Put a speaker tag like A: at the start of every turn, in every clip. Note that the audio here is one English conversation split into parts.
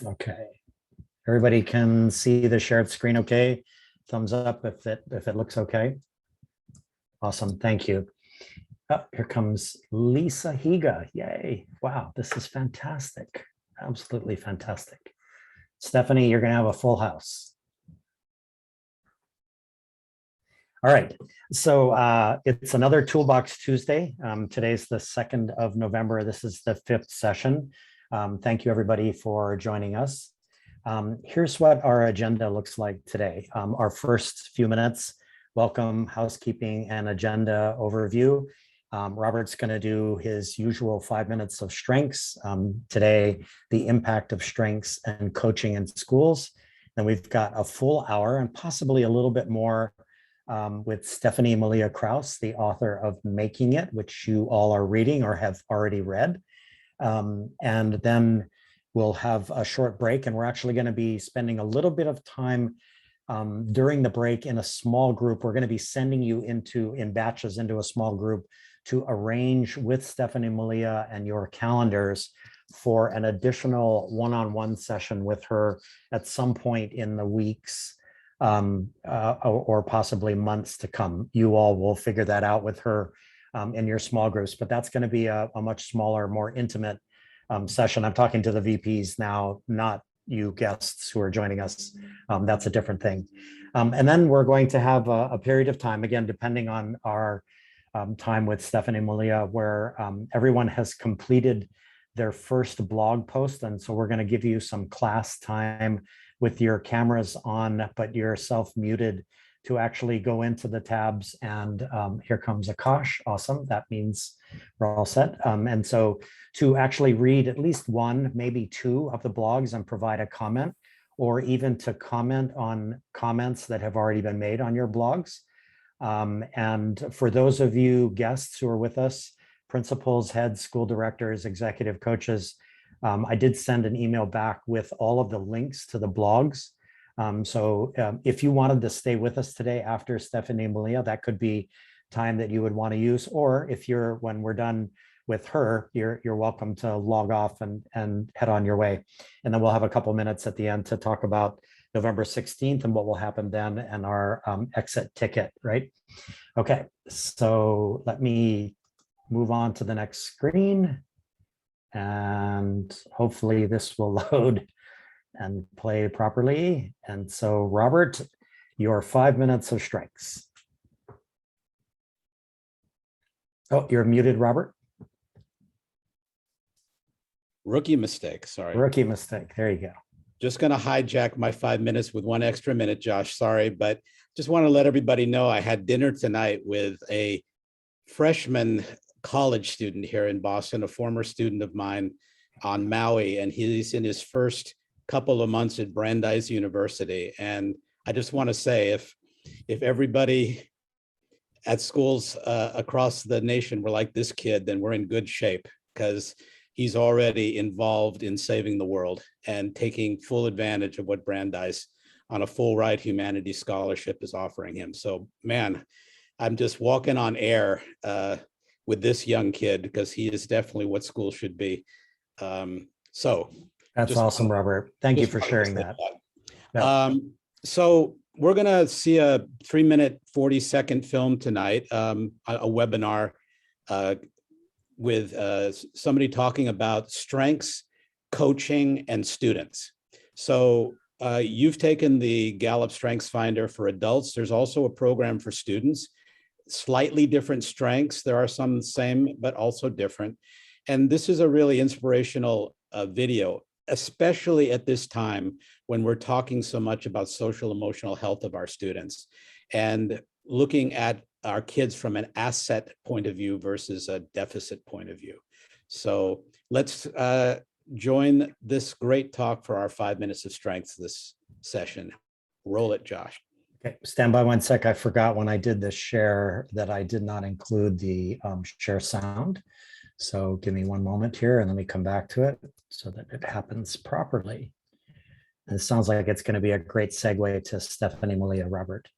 A: Okay. Everybody can see the shared screen okay? Thumbs up if it looks okay. Awesome. Thank you. Oh, here comes Lisa Higa. Yay. Wow, this is fantastic. Absolutely fantastic. Stephanie, you're going to have a full house. All right. So it's another Toolbox Tuesday. Today's the 2nd of November. This is the 5th session. Thank you, everybody, for joining us. Here's what our agenda looks like today. Our first few minutes, welcome, housekeeping, and agenda overview. Robert's going to do his usual 5 minutes of strengths. Today, the impact of strengths and coaching in schools. Then we've got a full hour and possibly a little bit more with Stephanie Malia Kraus, the author of Making It, which you all are reading or have already read. And then we'll have a short break, and we're actually going to be spending a little bit of time during the break in a small group. We're going to be sending you in batches into a small group to arrange with Stephanie Malia and your calendars for an additional one-on-one session with her at some point in the weeks or possibly months to come. You all will figure that out with her in your small groups, but that's going to be a much smaller, more intimate session. I'm talking to the VPs now, not you guests who are joining us. That's a different thing. And then we're going to have a period of time, again, depending on our time with Stephanie Malia, where everyone has completed their first blog post. And so we're going to give you some class time with your cameras on, but yourself muted, to actually go into the tabs. And here comes Akash. Awesome. That means we're all set. And so to actually read at least one, maybe two of the blogs and provide a comment, or even to comment on comments that have already been made on your blogs. And for those of you guests who are with us, principals, heads, school directors, executive coaches, I did send an email back with all of the links to the blogs. So if you wanted to stay with us today after Stephanie Malia, that could be time that you would want to use. Or if when we're done with her, you're welcome to log off and head on your way. And then we'll have a couple minutes at the end to talk about November 16th and what will happen then, and our exit ticket, right? Okay, so let me move on to the next screen. And hopefully this will load and play properly. And so, Robert, your 5 minutes of strengths. Oh, you're muted, Robert.
B: Rookie mistake, sorry.
A: Rookie mistake, there you go.
B: Just gonna hijack my 5 minutes with one extra minute, Josh, sorry, but just wanna let everybody know I had dinner tonight with a freshman college student here in Boston, a former student of mine on Maui, and he's in his first couple of months at Brandeis University. And I just want to say, if everybody at schools across the nation were like this kid, then we're in good shape, because he's already involved in saving the world and taking full advantage of what Brandeis on a full ride humanities scholarship is offering him. So, man, I'm just walking on air with this young kid, because he is definitely what school should be. So
A: that's awesome, Robert. Thank you for sharing that.
B: Yeah. So we're going to see a 3-minute, 40-second film tonight, a webinar with somebody talking about strengths, coaching, and students. So you've taken the Gallup Strengths Finder for adults. There's also a program for students, slightly different strengths. There are some the same, but also different. And this is a really inspirational video, especially at this time when we're talking so much about social emotional health of our students and looking at our kids from an asset point of view versus a deficit point of view. So let's join this great talk for our 5 minutes of strength this session. Roll it, Josh.
A: Okay, stand by 1 sec. I forgot when I did the share that I did not include the share sound. So give me one moment here and let me come back to it so that it happens properly. And it sounds like it's going to be a great segue to Stephanie Malia, Robert.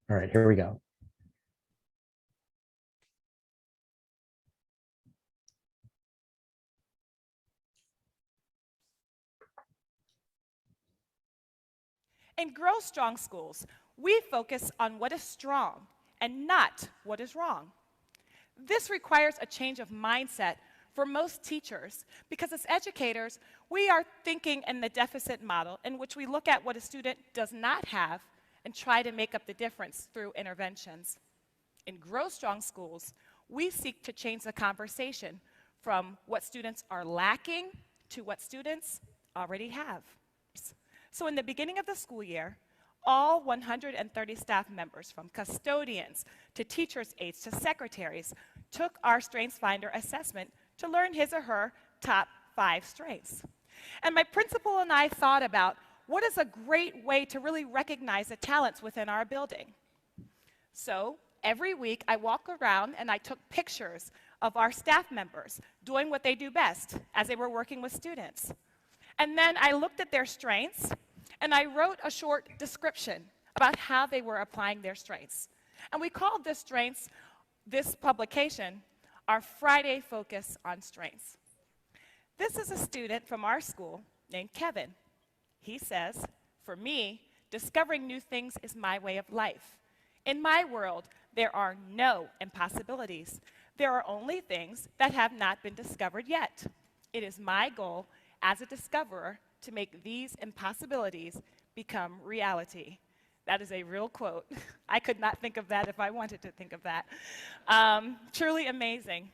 A: All right, here we go.
C: In Grow Strong Schools, we focus on what is strong and not what is wrong. This requires a change of mindset for most teachers because as educators, we are thinking in the deficit model in which we look at what a student does not have and try to make up the difference through interventions. In Grow Strong Schools, we seek to change the conversation from what students are lacking to what students already have. So in the beginning of the school year, all 130 staff members, from custodians to teachers' aides to secretaries, took our StrengthsFinder assessment to learn his or her top 5 strengths. And my principal and I thought about what is a great way to really recognize the talents within our building. So every week I walk around and I took pictures of our staff members doing what they do best as they were working with students. And then I looked at their strengths and I wrote a short description about how they were applying their strengths. And we called this publication, our Friday Focus on Strengths. This is a student from our school named Kevin. He says, "For me, discovering new things is my way of life. In my world, there are no impossibilities. There are only things that have not been discovered yet. It is my goal as a discoverer to make these impossibilities become reality." That is a real quote. I could not think of that if I wanted to think of that. Truly amazing.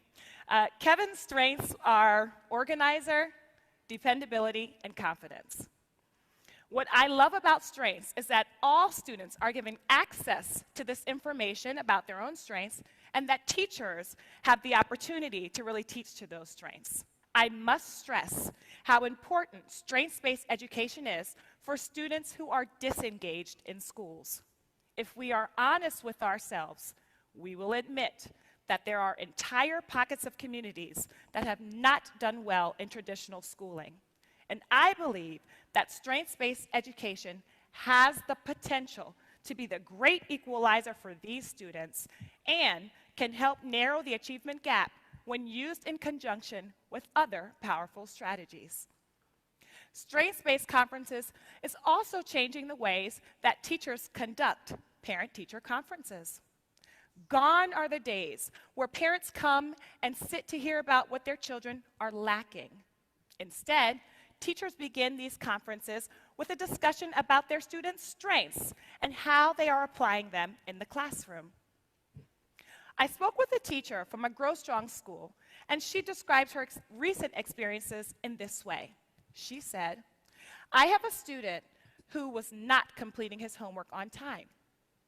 C: Kevin's strengths are organizer, dependability, and confidence. What I love about strengths is that all students are given access to this information about their own strengths and that teachers have the opportunity to really teach to those strengths. I must stress how important strengths-based education is for students who are disengaged in schools. If we are honest with ourselves, we will admit that there are entire pockets of communities that have not done well in traditional schooling. And I believe that strengths-based education has the potential to be the great equalizer for these students and can help narrow the achievement gap when used in conjunction with other powerful strategies. Strengths-based conferences is also changing the ways that teachers conduct parent-teacher conferences. Gone are the days where parents come and sit to hear about what their children are lacking. Instead, teachers begin these conferences with a discussion about their students' strengths and how they are applying them in the classroom. I spoke with a teacher from a Grow Strong school, and she describes her recent experiences in this way. She said, "I have a student who was not completing his homework on time,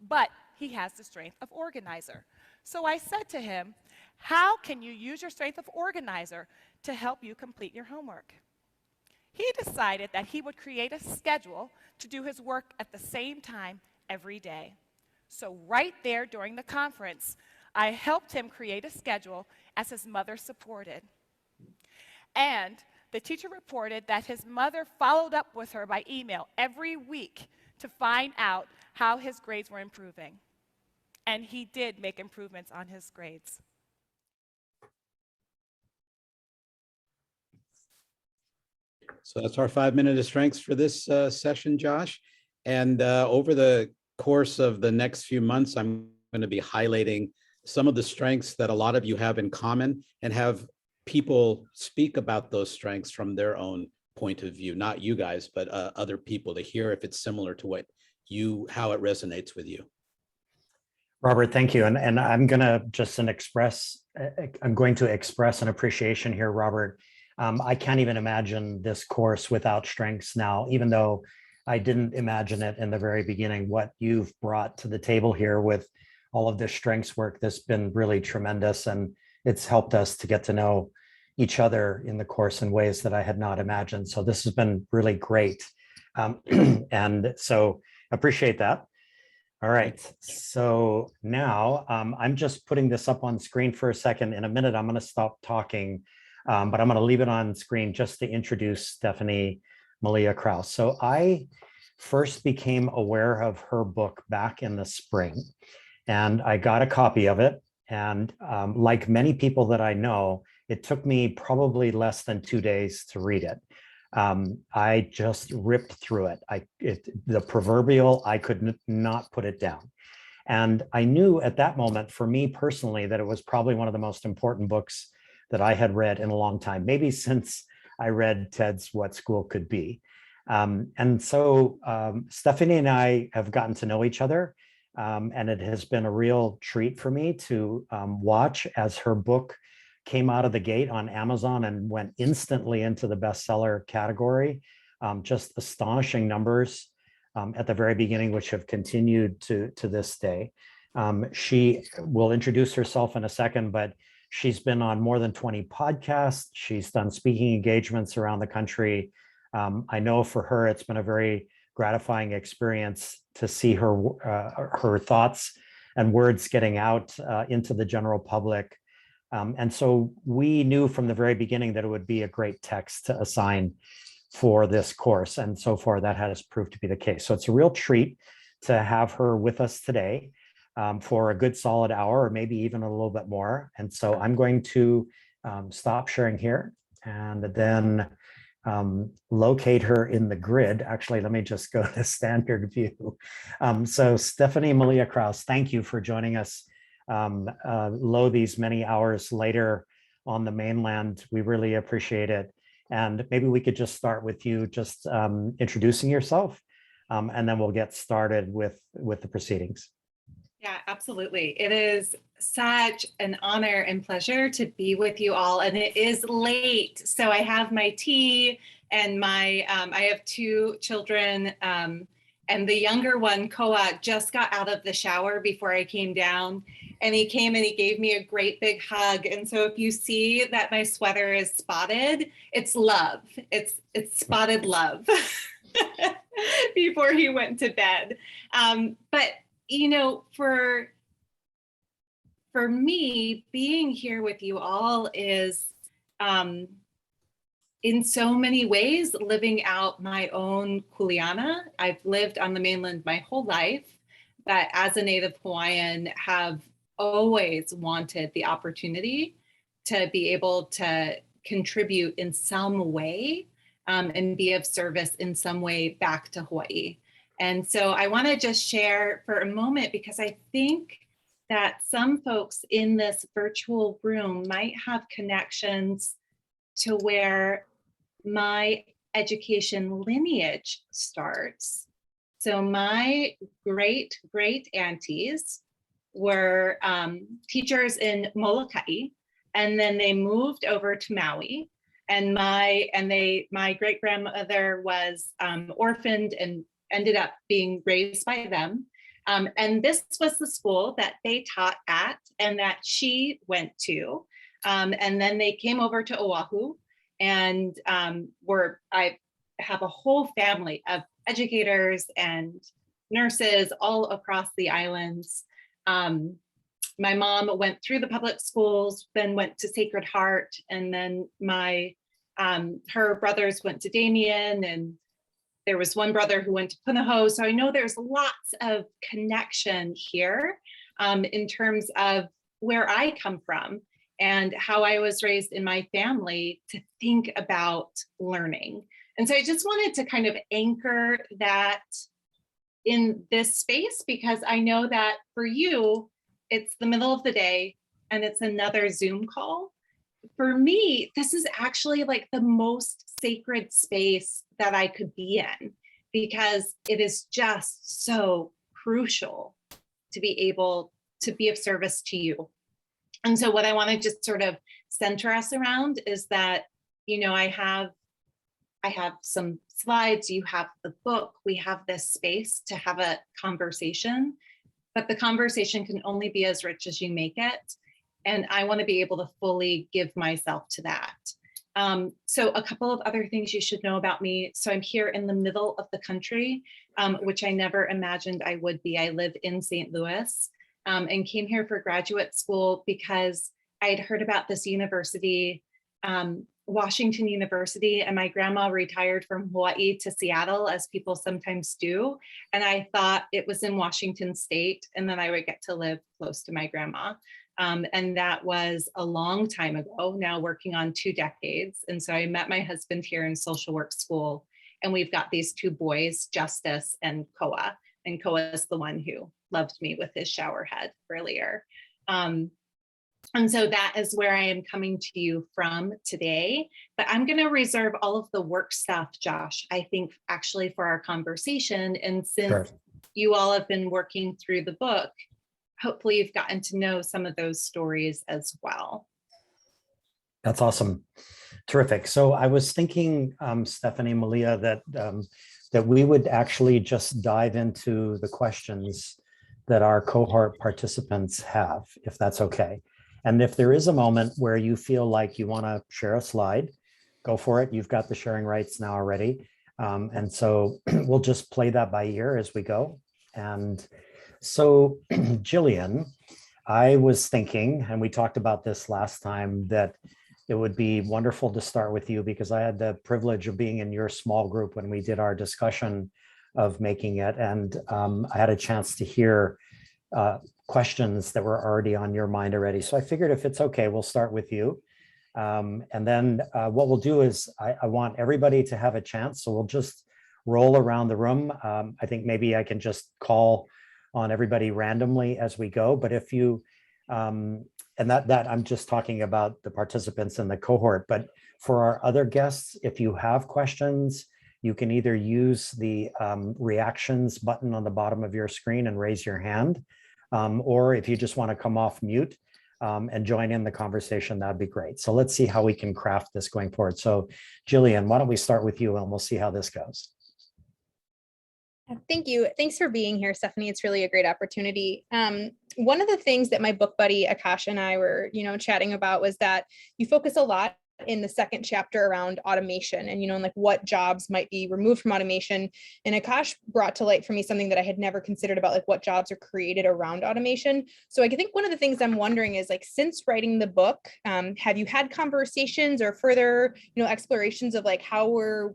C: but he has the strength of organizer. So I said to him, how can you use your strength of organizer to help you complete your homework?" He decided that he would create a schedule to do his work at the same time every day. So right there during the conference, I helped him create a schedule as his mother supported. And the teacher reported that his mother followed up with her by email every week to find out how his grades were improving. And he did make improvements on his grades.
B: So that's our 5 minute of strengths for this session, Josh. And over the course of the next few months, I'm going to be highlighting some of the strengths that a lot of you have in common and have people speak about those strengths from their own point of view, not you guys, but other people, to hear if it's similar to what how it resonates with you.
A: Robert, thank you. And I'm going to just express an appreciation here, Robert. I can't even imagine this course without strengths now, even though I didn't imagine it in the very beginning. What you've brought to the table here with all of this strengths work, that's been really tremendous. And it's helped us to get to know each other in the course in ways that I had not imagined. So this has been really great. And so appreciate that. All right, so now I'm just putting this up on screen for a second. In a minute, I'm going to stop talking, but I'm going to leave it on screen just to introduce Stephanie Malia Kraus. So I first became aware of her book back in the spring, and I got a copy of it. And like many people that I know, it took me probably less than 2 days to read it. I just ripped through it. The proverbial, I could not put it down. And I knew at that moment, for me personally, that it was probably one of the most important books that I had read in a long time, maybe since I read Ted's What School Could Be. And so Stephanie and I have gotten to know each other, and it has been a real treat for me to watch as her book came out of the gate on Amazon and went instantly into the bestseller category. Just astonishing numbers at the very beginning, which have continued to this day. She will introduce herself in a second, but she's been on more than 20 podcasts. She's done speaking engagements around the country. I know for her, it's been a very gratifying experience to see her thoughts and words getting out into the general public. And so we knew from the very beginning that it would be a great text to assign for this course. And so far that has proved to be the case. So it's a real treat to have her with us today for a good solid hour, or maybe even a little bit more. And so I'm going to stop sharing here and then locate her in the grid. Actually, let me just go to standard view. So Stephanie Malia Kraus, thank you for joining us these many hours later on the mainland. We really appreciate it. And maybe we could just start with you just introducing yourself, and then we'll get started with the proceedings.
D: Yeah, absolutely. It is such an honor and pleasure to be with you all. And it is late, so I have my tea and I have 2 children. And the younger one, Koa, just got out of the shower before I came down. And he came and he gave me a great big hug. And so if you see that my sweater is spotted, it's love. It's spotted love before he went to bed. But you know, for me, being here with you all is in so many ways living out my own Kuleana. I've lived on the mainland my whole life, but as a Native Hawaiian, have always wanted the opportunity to be able to contribute in some way and be of service in some way back to Hawaii. And so I want to just share for a moment, because I think that some folks in this virtual room might have connections to where my education lineage starts. So my great aunties were teachers in Molokai, and then they moved over to Maui. And my great grandmother was orphaned and ended up being raised by them. And this was the school that they taught at and that she went to. And then they came over to Oahu, and I have a whole family of educators and nurses all across the islands. My mom went through the public schools, then went to Sacred Heart, and then her brothers went to Damien, and there was one brother who went to Punahou. So I know there's lots of connection here in terms of where I come from and how I was raised in my family to think about learning. And so I just wanted to kind of anchor that in this space, because I know that for you, it's the middle of the day and it's another Zoom call. For me, this is actually like the most sacred space that I could be in, because it is just so crucial to be able to be of service to you. And so what I want to just sort of center us around is that, you know, I have some slides, you have the book, we have this space to have a conversation, but the conversation can only be as rich as you make it. And I want to be able to fully give myself to that. So a couple of other things you should know about me. So I'm here in the middle of the country, which I never imagined I would be. I live in St. Louis and came here for graduate school because I had heard about this university, Washington University, and my grandma retired from Hawaii to Seattle, as people sometimes do. And I thought it was in Washington State, and then I would get to live close to my grandma. And that was a long time ago, now working on 2 decades. And so I met my husband here in social work school, and we've got these 2 boys, Justice and Koa. And Koa is the one who loved me with his shower head earlier. And so that is where I am coming to you from today. But I'm going to reserve all of the work stuff, Josh, I think actually for our conversation. And since
A: Sure.
D: you all have been working through the book, hopefully you've gotten to know some of those stories as well.
A: That's awesome. Terrific. So I was thinking, Stephanie, Malia, that we would actually just dive into the questions that our cohort participants have, if that's okay. And if there is a moment where you feel like you want to share a slide, go for it. You've got the sharing rights now already. And so we'll just play that by ear as we go. And so, Jillian, I was thinking, and we talked about this last time, that it would be wonderful to start with you because I had the privilege of being in your small group when we did our discussion of making it. And I had a chance to hear questions that were already on your mind already. So I figured if it's okay, we'll start with you. And then what we'll do is I want everybody to have a chance. So we'll just roll around the room. I think maybe I can just call on everybody randomly as we go. But if you, and that I'm just talking about the participants in the cohort, but for our other guests, if you have questions, you can either use the reactions button on the bottom of your screen and raise your hand. Or if you just want to come off mute and join in the conversation, that'd be great. So let's see how we can craft this going forward. So Jillian, why don't we start with you and we'll see how this goes.
E: Thank you. Thanks for being here, Stephanie. It's really a great opportunity. One of the things that my book buddy Akash and I were, chatting about was that you focus a lot in the second chapter around automation and, like what jobs might be removed from automation. And Akash brought to light for me something that I had never considered about like what jobs are created around automation. So I think one of the things I'm wondering is like, since writing the book, have you had conversations or further, explorations of like how we're,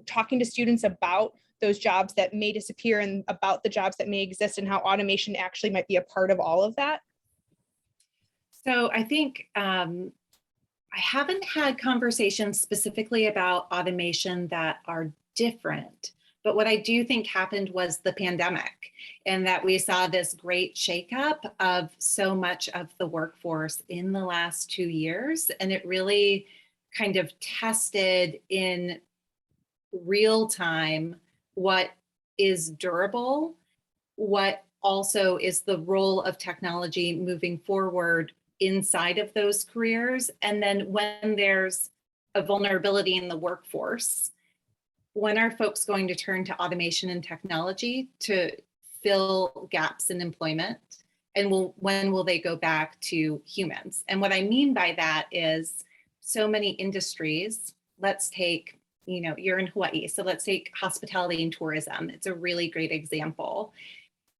E: talking to students about those jobs that may disappear and about the jobs that may exist and how automation actually might be a part of all of that?
D: So I think I haven't had conversations specifically about automation that are different, but what I do think happened was the pandemic, and that we saw this great shakeup of so much of the workforce in the last 2 years. And it really kind of tested in real time what is durable, what also is the role of technology moving forward inside of those careers. And then when there's a vulnerability in the workforce, when are folks going to turn to automation and technology to fill gaps in employment? And when will they go back to humans? And what I mean by that is so many industries, let's take, you're in Hawaii, so let's take hospitality and tourism. It's a really great example.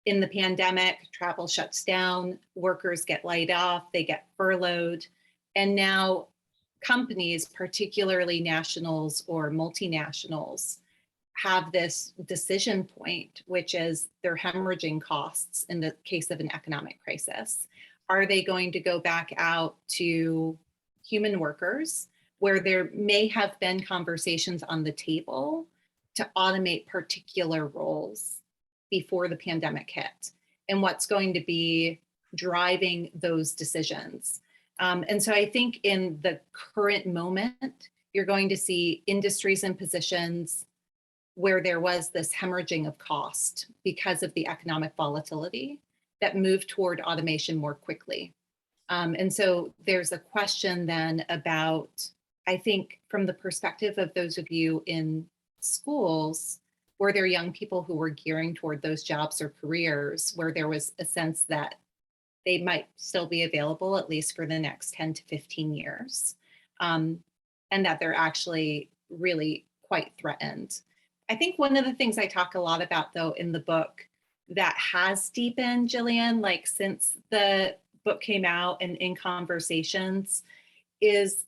D: In the pandemic, travel shuts down, workers get laid off, they get furloughed. And now companies, particularly nationals or multinationals, have this decision point, which is they're hemorrhaging costs in the case of an economic crisis. Are they going to go back out to human workers where there may have been conversations on the table to automate particular roles before the pandemic hit, and what's going to be driving those decisions? And so I think in the current moment, you're going to see industries and positions where there was this hemorrhaging of cost because of the economic volatility that moved toward automation more quickly. And so there's a question then about, I think from the perspective of those of you in schools, were there young people who were gearing toward those jobs or careers where there was a sense that they might still be available at least for the next 10 to 15 years, and that they're actually really quite threatened? I think one of the things I talk a lot about though in the book that has deepened, Jillian, like since the book came out and in conversations, is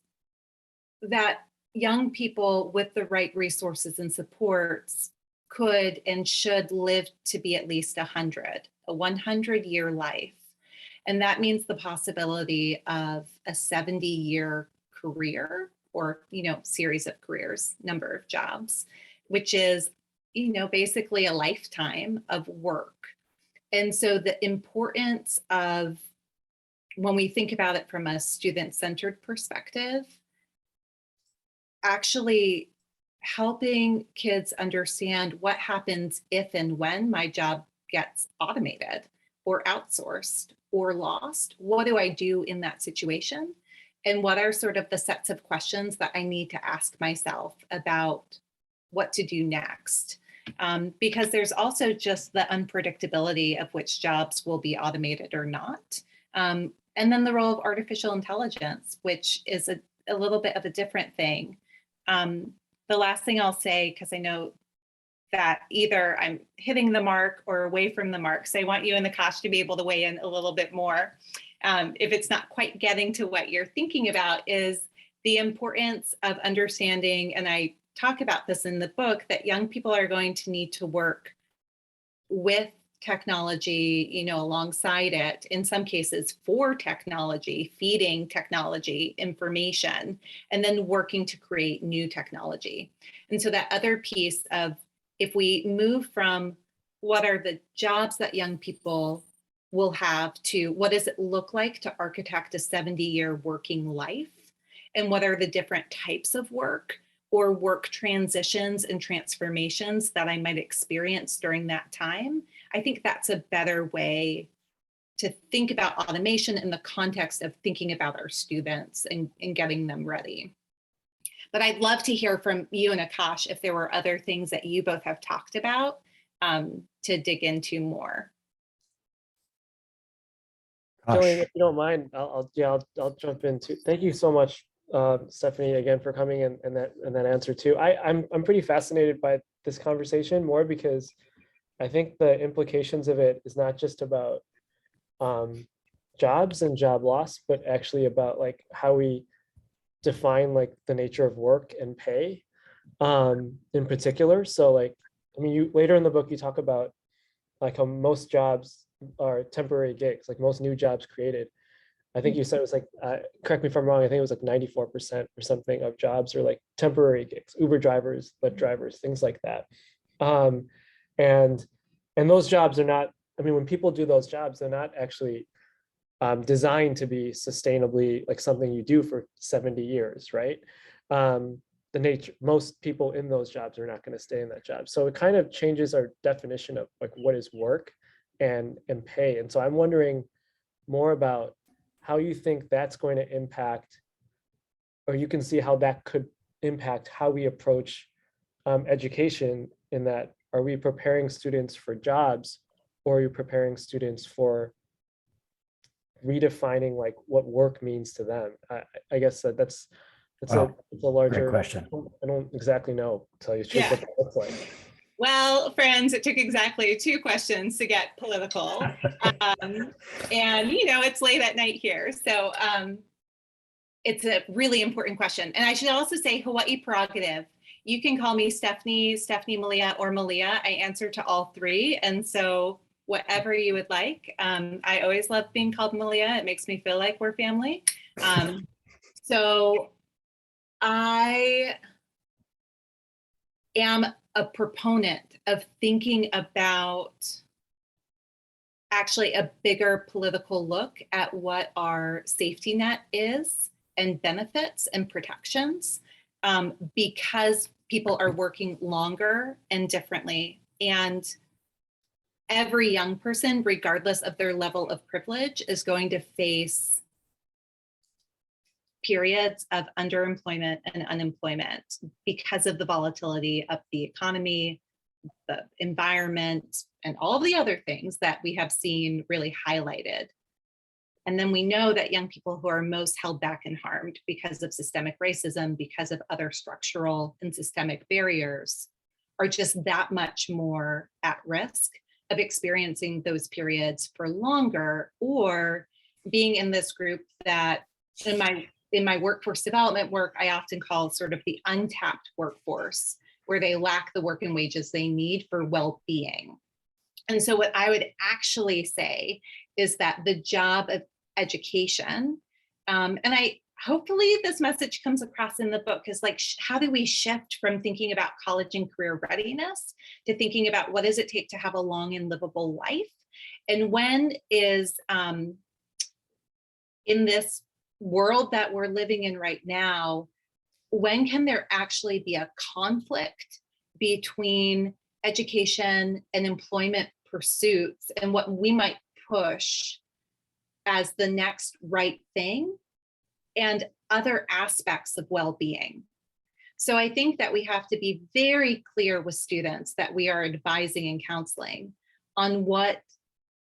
D: that young people with the right resources and supports could and should live to be at least 100, a 100-year life. And that means the possibility of a 70-year career, or, series of careers, number of jobs, which is, basically a lifetime of work. And so the importance of, when we think about it from a student-centered perspective, actually helping kids understand what happens if and when my job gets automated or outsourced or lost. What do I do in that situation? And what are sort of the sets of questions that I need to ask myself about what to do next? Because there's also just the unpredictability of which jobs will be automated or not. And then the role of artificial intelligence, which is a little bit of a different thing. The last thing I'll say, because I know that either I'm hitting the mark or away from the mark, so I want you and Akash to be able to weigh in a little bit more. If it's not quite getting to what you're thinking about, is the importance of understanding, and I talk about this in the book, that young people are going to need to work with technology, alongside it, in some cases for technology, feeding technology information, and then working to create new technology. And so that other piece of, if we move from what are the jobs that young people will have to what does it look like to architect a 70-year working life, and what are the different types of work or work transitions and transformations that I might experience during that time, I think that's a better way to think about automation in the context of thinking about our students and getting them ready. But I'd love to hear from you and Akash if there were other things that you both have talked about to dig into more.
F: Jillian, if you don't mind, I'll jump in too. Thank you so much, Stephanie, again for coming and that answer too. I'm pretty fascinated by this conversation, more because I think the implications of it is not just about jobs and job loss, but actually about like how we define like the nature of work and pay in particular. So like, I mean, you later in the book, you talk about like how most jobs are temporary gigs, like most new jobs created. I think you said it was like, correct me if I'm wrong, I think it was like 94% or something of jobs are like temporary gigs, Uber drivers, Lyft drivers, things like that. And those jobs are not, I mean, when people do those jobs, they're not actually designed to be sustainably like something you do for 70 years, right? The nature, most people in those jobs are not going to stay in that job. So it kind of changes our definition of like what is work and pay. And so I'm wondering more about how you think that's going to impact, or you can see how that could impact how we approach education, in that, are we preparing students for jobs, or are you preparing students for redefining like what work means to them? I guess that's
A: Wow.
F: it's a larger
A: Great question.
F: I don't exactly know, to tell you the truth, what that looks like.
D: Well, friends, it took exactly 2 questions to get political. And, it's late at night here. So it's a really important question. And I should also say Hawaii prerogative. You can call me Stephanie, Malia, or Malia. I answer to all 3. And so whatever you would like. I always love being called Malia. It makes me feel like we're family. So I am a proponent of thinking about actually a bigger political look at what our safety net is, and benefits and protections, because people are working longer and differently. And every young person, regardless of their level of privilege, is going to face periods of underemployment and unemployment because of the volatility of the economy, the environment, and all the other things that we have seen really highlighted. And then we know that young people who are most held back and harmed because of systemic racism, because of other structural and systemic barriers, are just that much more at risk of experiencing those periods for longer, or being in this group that in my workforce development work, I often call sort of the untapped workforce, where they lack the work and wages they need for well-being. And so what I would actually say is that the job of education, and I hopefully this message comes across in the book, is like, how do we shift from thinking about college and career readiness to thinking about what does it take to have a long and livable life? And when is, in this world that we're living in right now, when can there actually be a conflict between education and employment pursuits and what we might push as the next right thing and other aspects of well-being? So I think that we have to be very clear with students that we are advising and counseling on what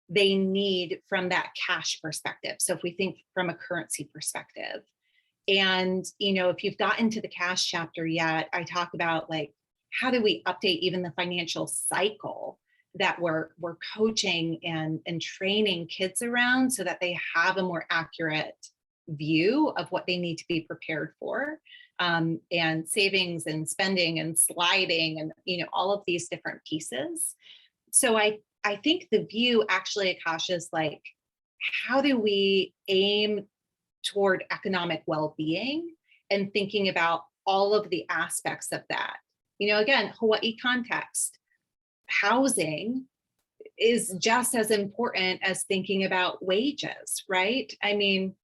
D: they need from that cash perspective. So if we think from a currency perspective, and if you've gotten to the cash chapter yet, I talk about like, how do we update even the financial cycle that we're coaching and training kids around so that they have a more accurate view of what they need to be prepared for, and savings and spending and sliding and all of these different pieces. So I think the view actually, Akash, is like, how do we aim toward economic well-being and thinking about all of the aspects of that? Again, Hawaii context, housing is just as important as thinking about wages, right? I mean,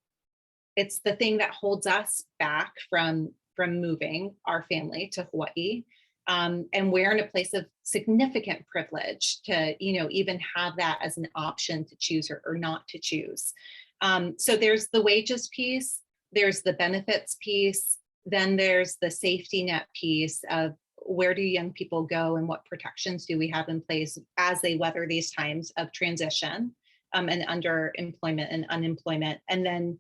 D: it's the thing that holds us back from moving our family to Hawaii. And we're in a place of significant privilege to, even have that as an option to choose or not to choose. So there's the wages piece, there's the benefits piece, then there's the safety net piece of where do young people go and what protections do we have in place as they weather these times of transition, and underemployment and unemployment, and then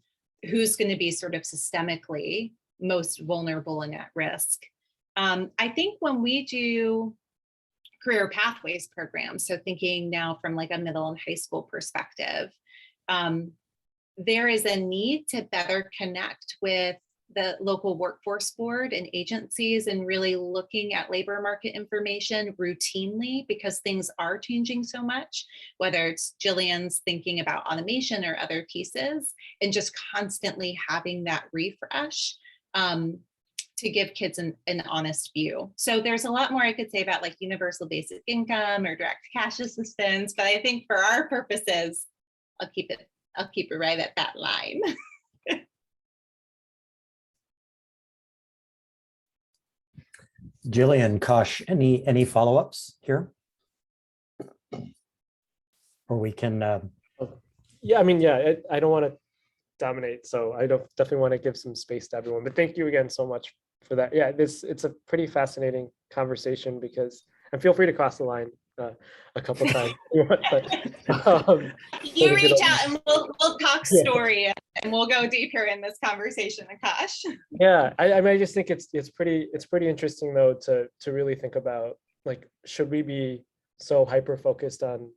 D: who's going to be sort of systemically most vulnerable and at risk. I think when we do career pathways programs, so thinking now from like a middle and high school perspective, there is a need to better connect with the local workforce board and agencies and really looking at labor market information routinely, because things are changing so much, whether it's Jillian's thinking about automation or other pieces, and just constantly having that refresh to give kids an honest view. So there's a lot more I could say about like universal basic income or direct cash assistance, but I think for our purposes, I'll keep it right at that line.
A: Jillian, Kosh, any follow-ups here? Or we can,
F: Yeah, I mean, yeah, I don't want to dominate, so I don't definitely want to give some space to everyone. But thank you again so much for that. Yeah, it's a pretty fascinating conversation because, and feel free to cross the line a couple times. You
D: reach out and we'll talk story, and we'll go deeper in this conversation, Akash.
F: Yeah, I mean, I just think it's pretty interesting though to really think about, like, should we be so hyper focused on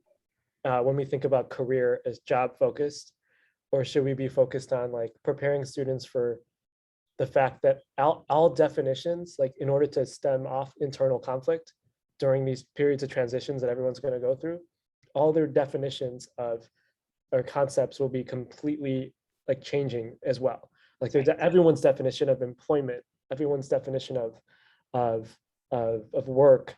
F: when we think about career as job focused, or should we be focused on like preparing students for the fact that all definitions, like in order to stem off internal conflict during these periods of transitions that everyone's going to go through, all their definitions of or concepts will be completely like changing as well. Like there's everyone's definition of employment, everyone's definition of work,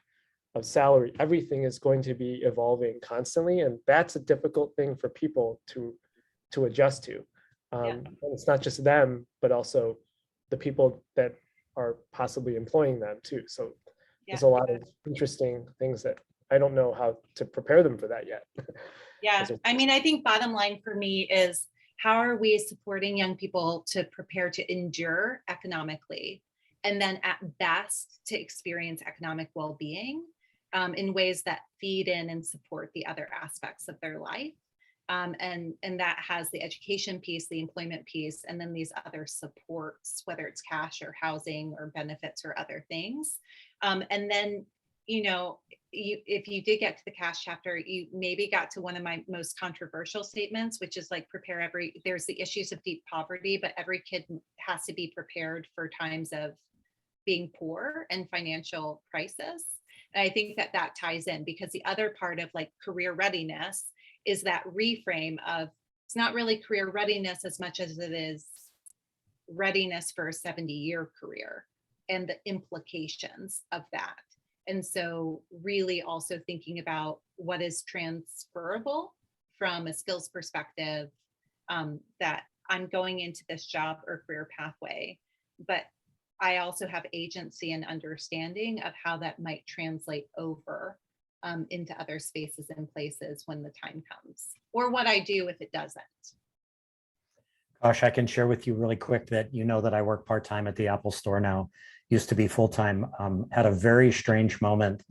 F: of salary, everything is going to be evolving constantly, and that's a difficult thing for people to adjust to. And it's not just them, but also the people that are possibly employing them too. So there's a lot of interesting things that I don't know how to prepare them for that yet.
D: Yeah, I mean, I think bottom line for me is, how are we supporting young people to prepare to endure economically, and then at best to experience economic well-being in ways that feed in and support the other aspects of their life. And that has the education piece, the employment piece, and then these other supports, whether it's cash or housing or benefits or other things. And then, if you did get to the cash chapter, you maybe got to one of my most controversial statements, which is like, there's the issues of deep poverty, but every kid has to be prepared for times of being poor and financial crisis. And I think that that ties in, because the other part of like career readiness is that reframe of, it's not really career readiness as much as it is readiness for a 70-year career and the implications of that. And so really also thinking about what is transferable from a skills perspective, that I'm going into this job or career pathway, but I also have agency and understanding of how that might translate over into other spaces and places when the time comes, or what I do if it doesn't.
A: Gosh, I can share with you really quick that you know that I work part-time at the Apple Store now, used to be full-time. Had a very strange moment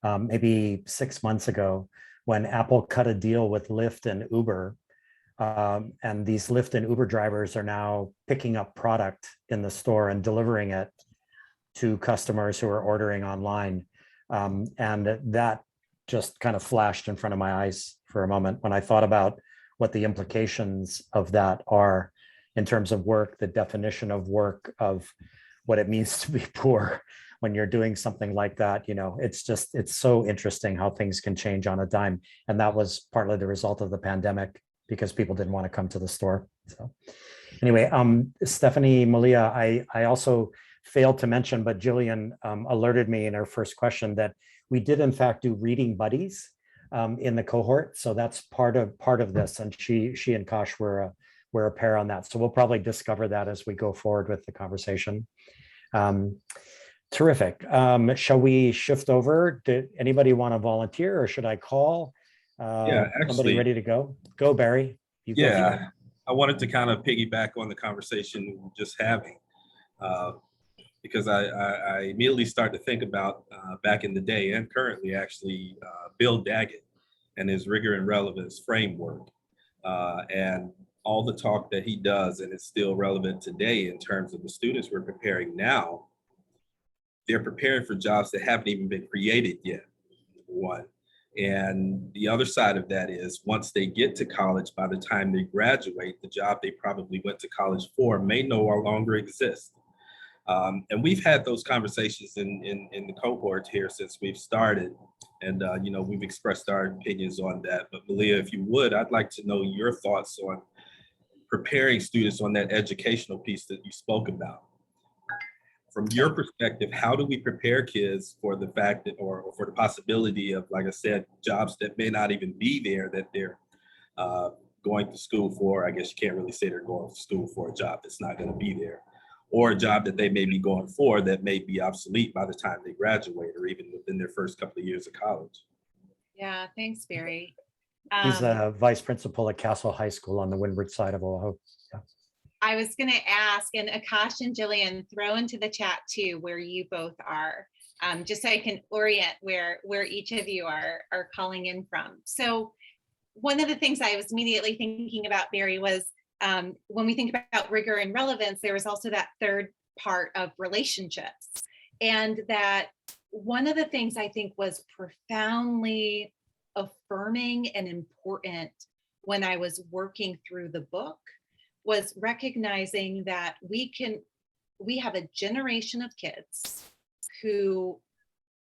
A: maybe 6 months ago when Apple cut a deal with Lyft and Uber. And these Lyft and Uber drivers are now picking up product in the store and delivering it to customers who are ordering online. And that just kind of flashed in front of my eyes for a moment when I thought about what the implications of that are in terms of work, the definition of work, of what it means to be poor when you're doing something like that. You know, it's so interesting how things can change on a dime. And that was partly the result of the pandemic, because people didn't want to come to the store. So anyway, Stephanie Malia, I also failed to mention, but Jillian alerted me in her first question that we did in fact do reading buddies in the cohort. So that's part of this. And she and Kosh were a pair on that. So we'll probably discover that as we go forward with the conversation. Terrific. Shall we shift over? Did anybody want to volunteer, or should I call?
G: Yeah,
A: Somebody
G: actually,
A: ready to go? Go, Barry. You go.
G: yeah, I wanted to kind of piggyback on the conversation we were just having, because I immediately started to think about back in the day and currently actually Bill Daggett and his rigor and relevance framework, and all the talk that he does, and it's still relevant today in terms of the students we're preparing now. They're preparing for jobs that haven't even been created yet, one. And the other side of that is once they get to college, by the time they graduate, the job they probably went to college for may no longer exist. And we've had those conversations in the cohort here since we've started. And, you know, we've expressed our opinions on that. But Malia, if you would, I'd like to know your thoughts on preparing students on that educational piece that you spoke about. From your perspective, how do we prepare kids for the fact that, or for the possibility of, like I said, jobs that may not even be there, that they're going to school for? I guess you can't really say they're going to school for a job that's not going to be there, or a job that they may be going for that may be obsolete by the time they graduate, or even within their first couple of years of college.
D: Yeah, thanks, Barry.
A: He's a vice principal at Castle High School on the windward side of Oahu. Yeah.
D: I was going to ask, and Akash and Jillian, throw into the chat too where you both are, just so I can orient where each of you are calling in from. So one of the things I was immediately thinking about, Barry, was when we think about rigor and relevance, there was also that third part of relationships. And that one of the things I think was profoundly affirming and important when I was working through the book was recognizing that we have a generation of kids who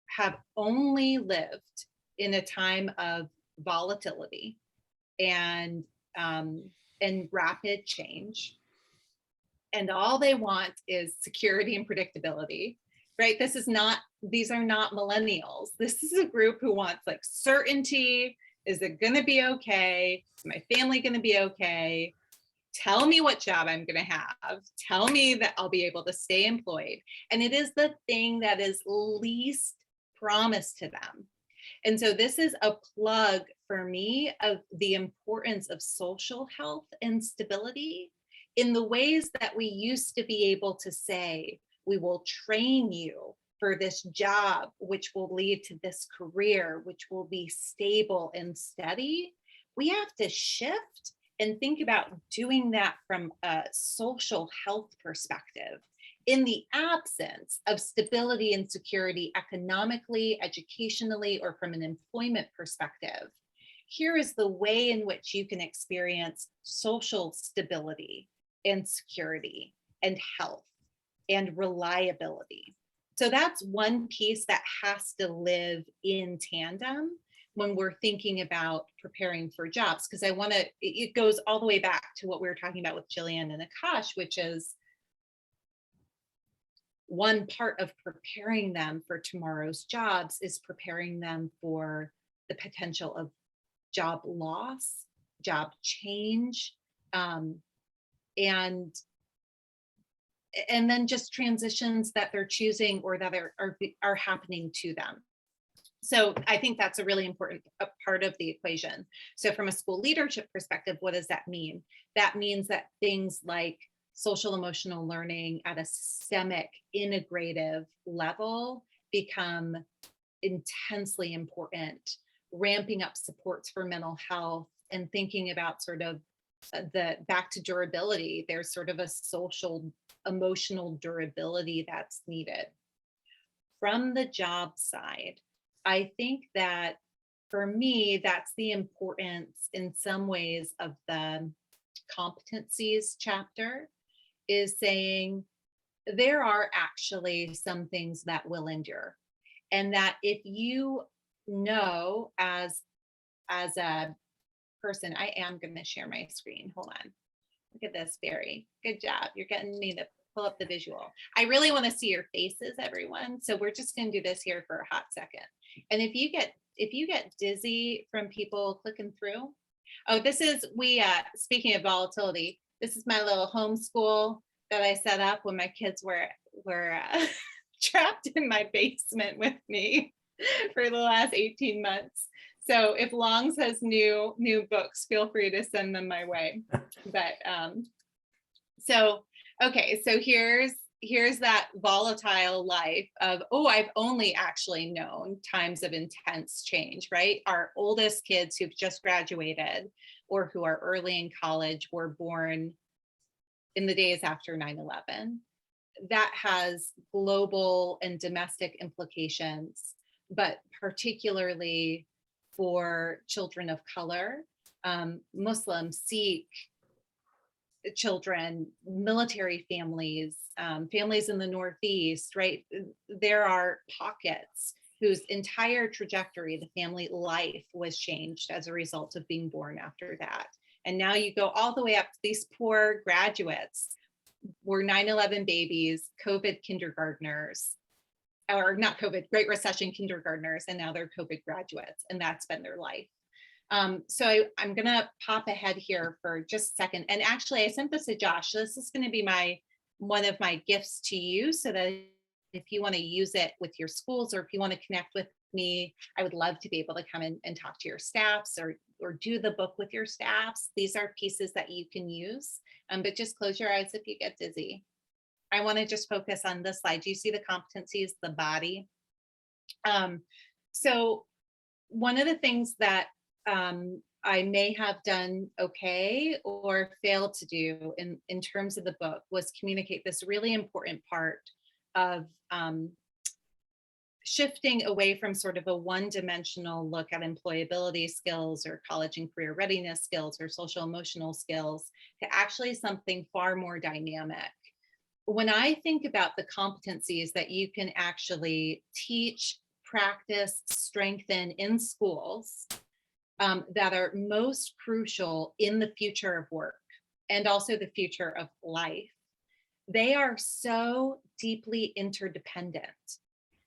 D: have only lived in a time of volatility and rapid change. And all they want is security and predictability, right? These are not millennials. This is a group who wants like certainty. Is it going to be okay? Is my family going to be okay? Tell me what job I'm going to have. Tell me that I'll be able to stay employed. And it is the thing that is least promised to them. And so this is a plug for me of the importance of social health and stability in the ways that we used to be able to say, we will train you for this job, which will lead to this career, which will be stable and steady. We have to shift and think about doing that from a social health perspective in the absence of stability and security economically, educationally, or from an employment perspective. Here is the way in which you can experience social stability and security and health and reliability. So that's one piece that has to live in tandem when we're thinking about preparing for jobs, because it goes all the way back to what we were talking about with Jillian and Akash, which is one part of preparing them for tomorrow's jobs is preparing them for the potential of job loss, job change, and then just transitions that they're choosing or that are happening to them. So I think that's a really important part of the equation. So from a school leadership perspective, what does that mean? That means that things like social emotional learning at a systemic integrative level become intensely important, ramping up supports for mental health and thinking about sort of the back to durability. There's sort of a social emotional durability that's needed. From the job side, I think that for me, that's the importance in some ways of the competencies chapter, is saying there are actually some things that will endure. And that if you know as a person, I am going to share my screen. Hold on. Look at this, Barry. Good job. You're getting me to pull up the visual. I really want to see your faces, everyone. So we're just going to do this here for a hot second. And if you get dizzy from people clicking through, oh, this is speaking of volatility, this is my little homeschool that I set up when my kids were trapped in my basement with me for the last 18 months. So if Longs has new books, feel free to send them my way. But so here's that volatile life of, I've only actually known times of intense change, right? Our oldest kids who've just graduated or who are early in college were born in the days after 9/11. That has global and domestic implications, but particularly for children of color, Muslim, Sikh children, military families, families in the Northeast, right? There are pockets whose entire trajectory, the family life, was changed as a result of being born after that. And now you go all the way up to these poor graduates were 9/11 babies, COVID kindergartners, or not COVID, Great Recession kindergartners, and now they're COVID graduates, and that's been their life. So I'm gonna pop ahead here for just a second. And actually I sent this to Josh. So this is gonna be one of my gifts to you, so that if you wanna use it with your schools, or if you wanna connect with me, I would love to be able to come in and talk to your staffs or do the book with your staffs. These are pieces that you can use, but just close your eyes if you get dizzy. I wanna just focus on this slide. Do you see the competencies, the body? So one of the things that I may have done okay or failed to do in terms of the book was communicate this really important part of shifting away from sort of a one-dimensional look at employability skills or college and career readiness skills or social emotional skills to actually something far more dynamic. When I think about the competencies that you can actually teach, practice, strengthen in schools, that are most crucial in the future of work and also the future of life, they are so deeply interdependent.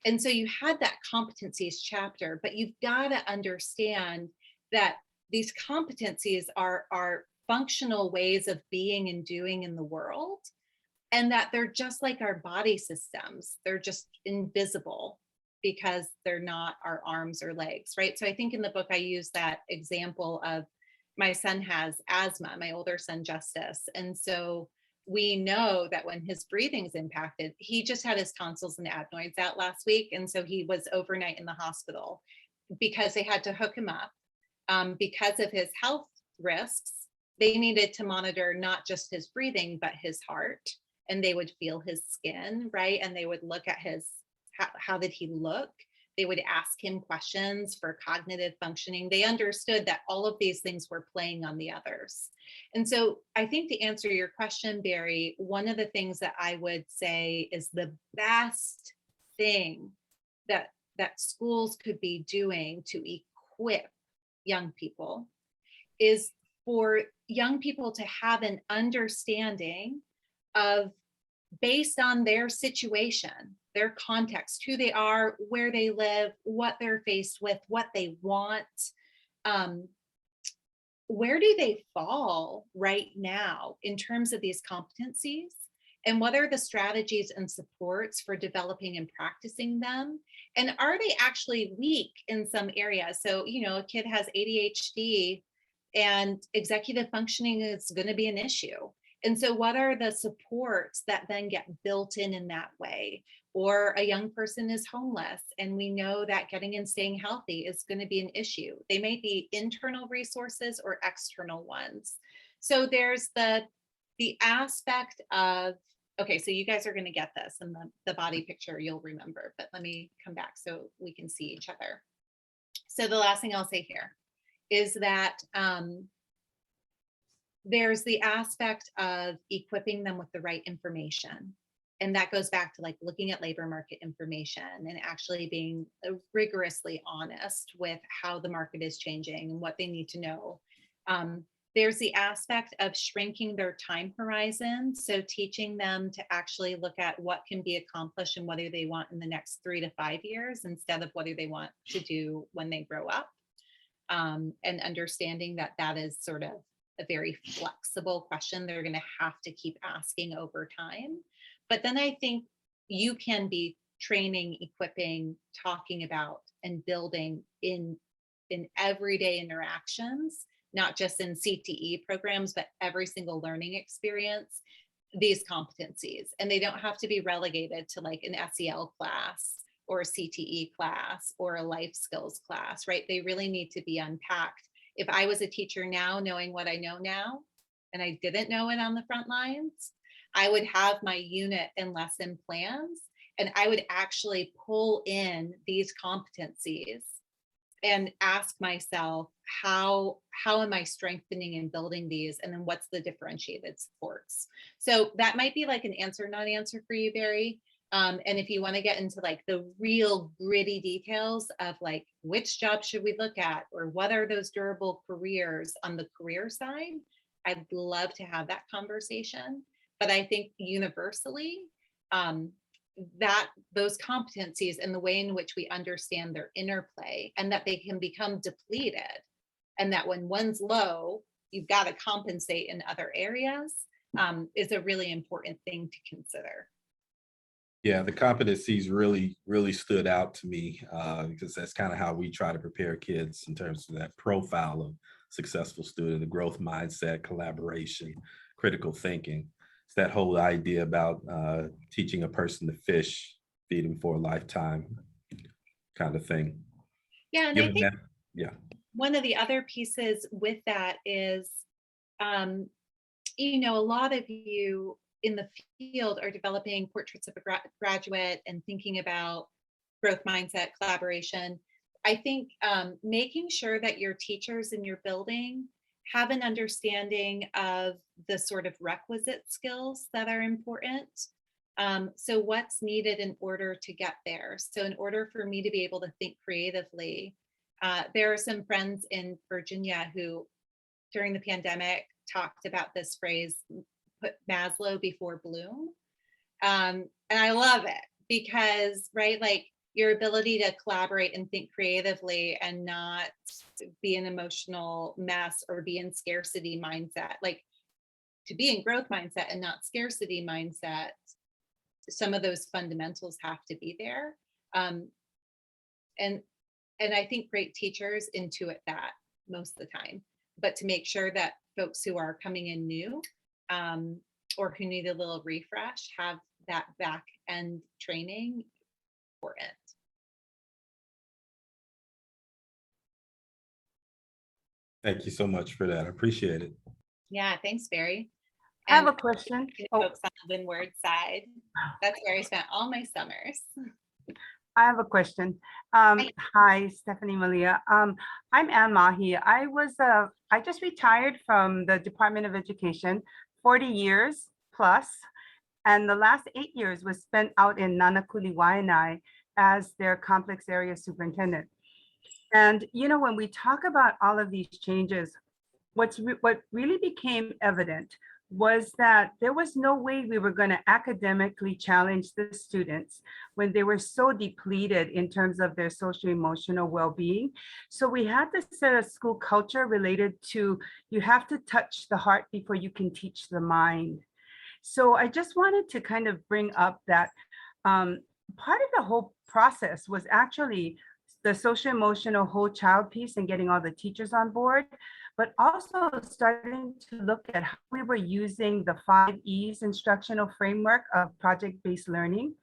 D: And so you had that competencies chapter, but you've got to understand that these competencies are functional ways of being and doing in the world, and that they're just like our body systems. They're just invisible because they're not our arms or legs, right? So I think in the book, I use that example of my son has asthma, my older son, Justice. And so we know that when his breathing's impacted, he just had his tonsils and adenoids out last week. And so he was overnight in the hospital because they had to hook him up. Because of his health risks, they needed to monitor not just his breathing, but his heart. And they would feel his skin, right? And they would look at how did he look? They would ask him questions for cognitive functioning. They understood that all of these things were playing on the others. And so I think to answer your question, Barry, one of the things that I would say is the best thing that schools could be doing to equip young people is for young people to have an understanding of, based on their situation, their context, who they are, where they live, what they're faced with, what they want, where do they fall right now in terms of these competencies, and what are the strategies and supports for developing and practicing them, and are they actually weak in some areas? So, you know, a kid has ADHD and executive functioning is going to be an issue. And so what are the supports that then get built in that way? Or a young person is homeless and we know that getting and staying healthy is going to be an issue. They may be internal resources or external ones. So there's the aspect of, okay, so you guys are going to get this, and the body picture you'll remember, but let me come back so we can see each other. So the last thing I'll say here is that there's the aspect of equipping them with the right information. And that goes back to like looking at labor market information and actually being rigorously honest with how the market is changing and what they need to know. There's the aspect of shrinking their time horizon. So teaching them to actually look at what can be accomplished and whether they want in the next 3 to 5 years instead of what do they want to do when they grow up. And understanding that that is sort of a very flexible question they're going to have to keep asking over time. But then I think you can be training, equipping, talking about, and building in everyday interactions, not just in CTE programs, but every single learning experience, these competencies. And they don't have to be relegated to like an SEL class or a CTE class or a life skills class, right? They really need to be unpacked. If I was a teacher now, knowing what I know now, and I didn't know it on the front lines, I would have my unit and lesson plans, and I would actually pull in these competencies and ask myself, how am I strengthening and building these? And then what's the differentiated supports? So that might be like an answer, not answer for you, Barry. And if you want to get into like the real gritty details of like, which job should we look at, or what are those durable careers on the career side, I'd love to have that conversation. But I think universally, that those competencies and the way in which we understand their interplay, and that they can become depleted, and that when one's low, you've got to compensate in other areas, is a really important thing to consider.
G: Yeah, the competencies really stood out to me because that's kind of how we try to prepare kids in terms of that profile of successful student, the growth mindset, collaboration, critical thinking. It's that whole idea about teaching a person to fish, feed them for a lifetime kind of thing.
D: Yeah, and I think
G: yeah.
D: One of the other pieces with that is, you know, a lot of you in the field are developing portraits of a graduate and thinking about growth mindset, collaboration. I think making sure that your teachers in your building have an understanding of the sort of requisite skills that are important. So what's needed in order to get there? So in order for me to be able to think creatively, there are some friends in Virginia who during the pandemic talked about this phrase, put Maslow before Bloom. And I love it because, right, like your ability to collaborate and think creatively and not be an emotional mess or be in scarcity mindset, like to be in growth mindset and not scarcity mindset, some of those fundamentals have to be there. And I think great teachers intuit that most of the time, but to make sure that folks who are coming in new or who need a little refresh have that back end training important.
G: Thank you so much for that. I appreciate it.
D: Yeah, thanks, Barry.
H: I have a question.
D: Folks on the Windward side. That's where I spent all my summers.
H: I have a question. Hi, Stephanie Malia. I'm Ann Mahi. I just retired from the Department of Education, 40 years plus. And the last 8 years was spent out in Nanakuli Waianae as their complex area superintendent. And, you know, when we talk about all of these changes, what really became evident was that there was no way we were going to academically challenge the students when they were so depleted in terms of their socio-emotional well-being. So we had to set a school culture related to, you have to touch the heart before you can teach the mind. So I just wanted to kind of bring up that part of the whole process was actually the socio-emotional whole child piece and getting all the teachers on board, but also starting to look at how we were using the 5 E's instructional framework of project-based learning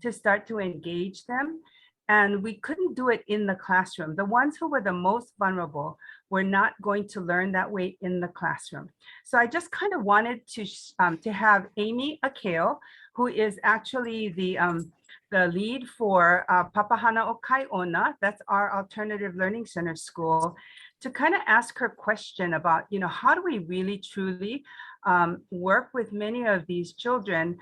H: to start to engage them. And we couldn't do it in the classroom. The ones who were the most vulnerable were not going to learn that way in the classroom. So I just kind of wanted to have Amy Akale, who is actually the lead for Papahana o Kaiona, that's our alternative learning center school, to kind of ask her question about, you know, how do we really truly work with many of these children,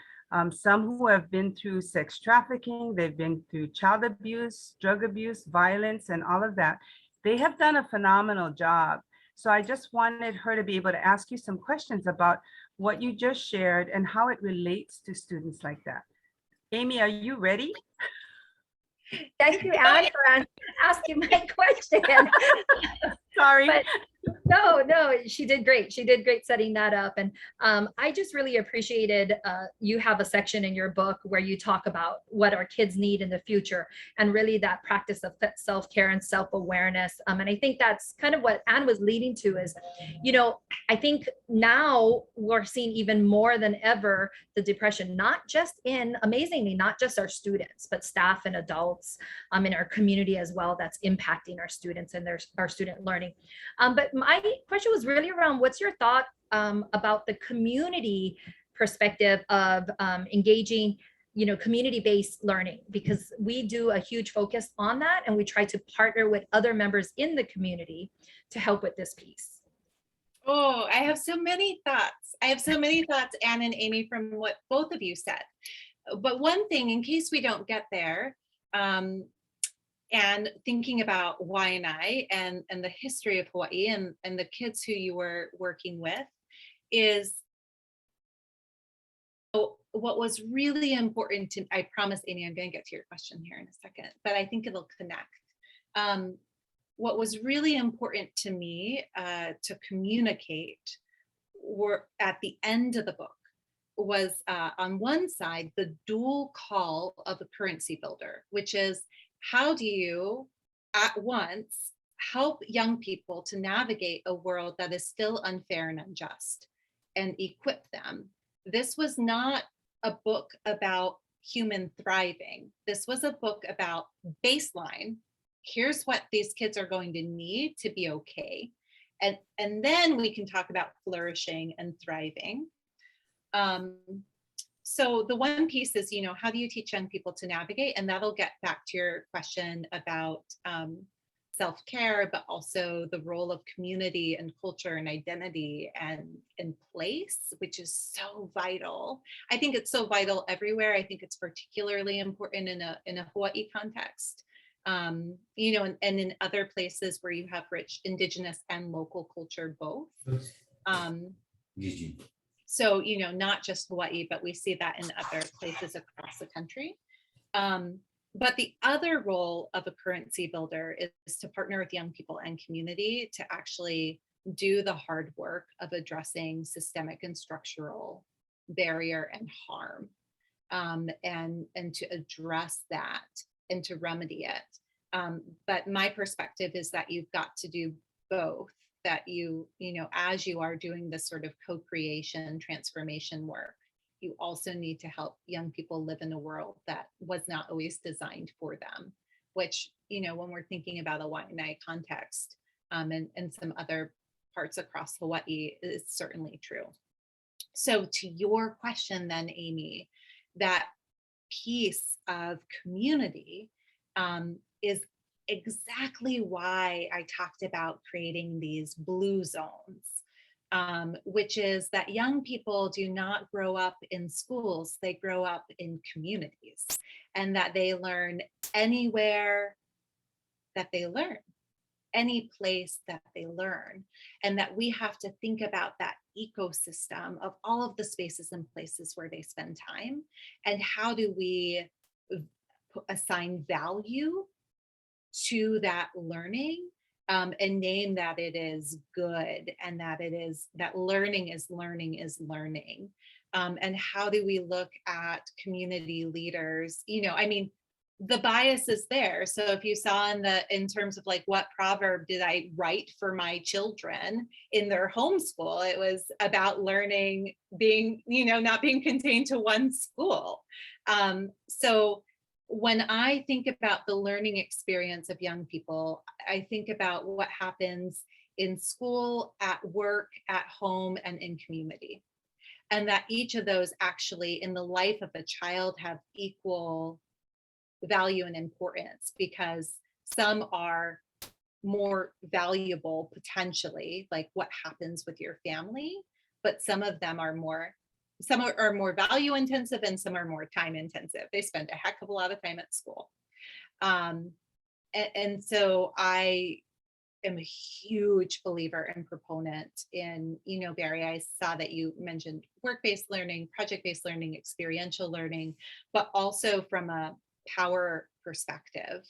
H: some who have been through sex trafficking, they've been through child abuse, drug abuse, violence, and all of that. They have done a phenomenal job. So I just wanted her to be able to ask you some questions about what you just shared and how it relates to students like that. Amy, are you ready?
I: Thank you, Anne, for asking my question.
H: Sorry.
I: But no, she did great. She did great setting that up. And I just really appreciated you have a section in your book where you talk about what our kids need in the future and really that practice of self-care and self-awareness. And I think that's kind of what Anne was leading to is, you know, I think now we're seeing even more than ever the depression, amazingly, not just our students, but staff and adults in our community as well, that's impacting our students and our student learning. But my question was really around what's your thought about the community perspective of engaging, you know, community-based learning, because we do a huge focus on that and we try to partner with other members in the community to help with this piece.
D: Oh, I have so many thoughts. Anne and Amy, from what both of you said. But one thing, in case we don't get there, and thinking about Waianae and the history of Hawaii and the kids who you were working with is what was really important to, I promise, Amy, I'm going to get to your question here in a second, but I think it'll connect. What was really important to me to communicate were at the end of the book was on one side, the dual call of a currency builder, which is how do you at once help young people to navigate a world that is still unfair and unjust and equip them. This was not a book about human thriving. This was a book about baseline. Here's what these kids are going to need to be okay. And then we can talk about flourishing and thriving. So the one piece is, you know, how do you teach young people to navigate? And that'll get back to your question about self-care, but also the role of community and culture and identity and place, which is so vital. I think it's so vital everywhere. I think it's particularly important in a Hawaii context. You know, and in other places where you have rich indigenous and local culture both. So, you know, not just Hawaii, but we see that in other places across the country. But the other role of a currency builder is to partner with young people and community to actually do the hard work of addressing systemic and structural barrier and harm, and to address that and to remedy it. But my perspective is that you've got to do both, that you know, as you are doing this sort of co-creation transformation work, you also need to help young people live in a world that was not always designed for them, which, you know, when we're thinking about a Waianae context and some other parts across Hawaii is certainly true. So to your question then, Amy, that piece of community is exactly why I talked about creating these blue zones which is that young people do not grow up in schools, they grow up in communities, and that they learn anywhere that they learn, any place that they learn, and that we have to think about that ecosystem of all of the spaces and places where they spend time, and how do we assign value to that learning, and name that it is good, and that it is that learning is learning. And how do we look at community leaders? I mean, the bias is there. So if you saw in terms of like, what proverb did I write for my children in their homeschool, it was about learning being, not being contained to one school. So when I think about the learning experience of young people, I think about what happens in school, at work, at home, and in community. And that each of those actually in the life of a child have equal value and importance, because some are more valuable potentially, like what happens with your family, but some of them are more value intensive, and some are more time intensive. They spend a heck of a lot of time at school. And so I am a huge believer and proponent in, Barry, I saw that you mentioned work-based learning, project-based learning, experiential learning, but also from a power perspective,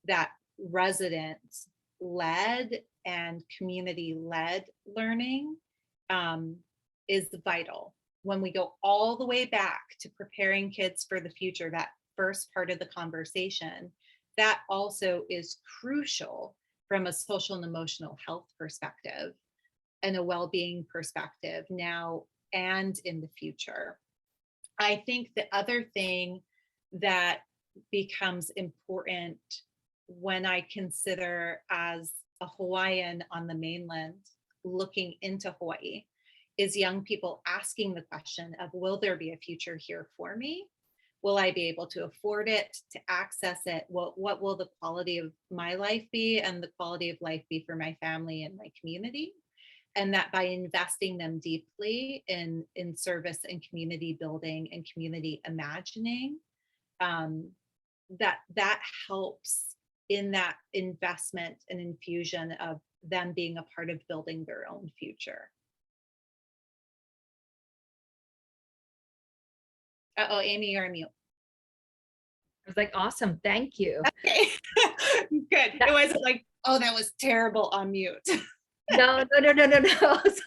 D: that resident-led and community-led learning is vital. When we go all the way back to preparing kids for the future, that first part of the conversation, that also is crucial from a social and emotional health perspective and a well-being perspective now and in the future. I think the other thing that becomes important when I consider, as a Hawaiian on the mainland looking into Hawaii, is young people asking the question of, will there be a future here for me? Will I be able to afford it, to access it? What will the quality of my life be, and the quality of life be for my family and my community? And that by investing them deeply in service and community building and community imagining, that helps in that investment and infusion of them being a part of building their own future. Uh-oh, Amy, you're on mute.
I: I was like, awesome, thank you.
D: Okay, good. It wasn't like, oh, that was terrible on mute.
I: No. So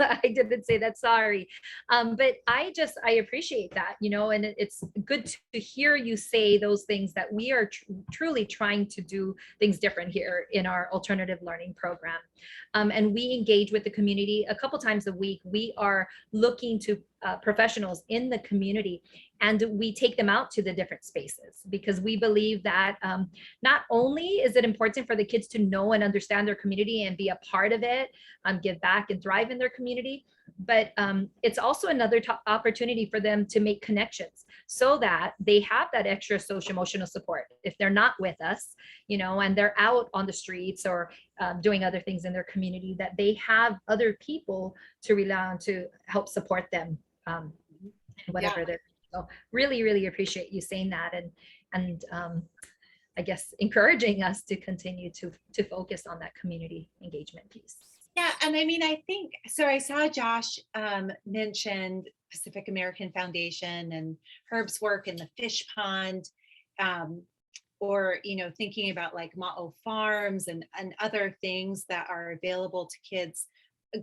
I: I didn't say that, sorry. But I appreciate that, and it's good to hear you say those things, that we are truly trying to do things different here in our alternative learning program. And we engage with the community a couple times a week. We are looking to professionals in the community, and we take them out to the different spaces, because we believe that not only is it important for the kids to know and understand their community and be a part of it, give back and thrive in their community, but it's also another opportunity for them to make connections, so that they have that extra social emotional support if they're not with us, and they're out on the streets or doing other things in their community, that they have other people to rely on to help support them, whatever they're. So really, really appreciate you saying that, and I guess encouraging us to continue to focus on that community engagement piece.
D: Yeah, and I mean, I think, so I saw Josh mentioned Pacific American Foundation and Herb's work in the fish pond, or, thinking about like Ma'o Farms and other things that are available to kids.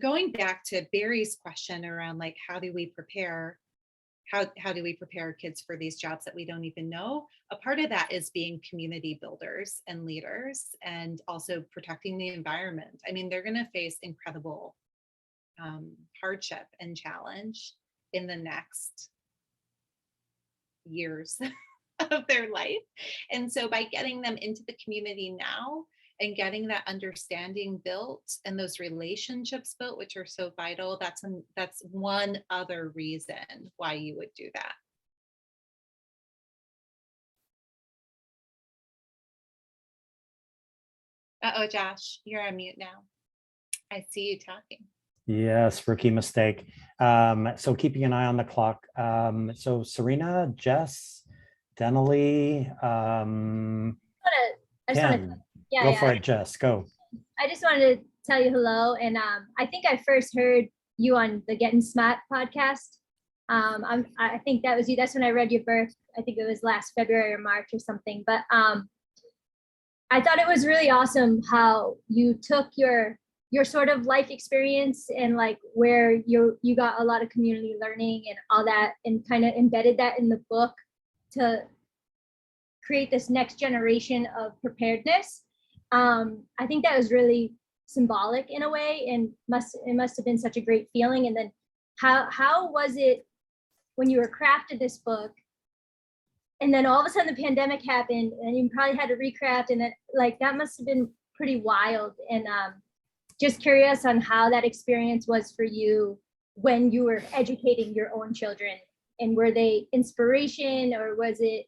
D: Going back to Barry's question around like, how do we prepare kids for these jobs that we don't even know? A part of that is being community builders and leaders, and also protecting the environment. I mean, they're going to face incredible hardship and challenge in the next years of their life. And so by getting them into the community now and getting that understanding built and those relationships built, which are so vital, that's one other reason why you would do that. Uh-oh, Josh, you're on mute now. I see you talking.
A: Yes, rookie mistake. So keeping an eye on the clock. So Serena, Jess, Denali,
J: I just want to,
A: Ken,
J: yeah,
A: go
J: yeah.
A: for it, Jess, go.
J: I just wanted to tell you hello. And I think I first heard you on the Getting Smart podcast. I think that was you. That's when I read your birth. I think it was last February or March or something. But I thought it was really awesome how you took your sort of life experience and like where you got a lot of community learning and all that and kind of embedded that in the book to create this next generation of preparedness. I think that was really symbolic in a way, and it must have been such a great feeling. And then how was it when you were crafted this book, and then all of a sudden the pandemic happened, and you probably had to recraft, and then like that must have been pretty wild. And just curious on how that experience was for you when you were educating your own children, and were they inspiration or was it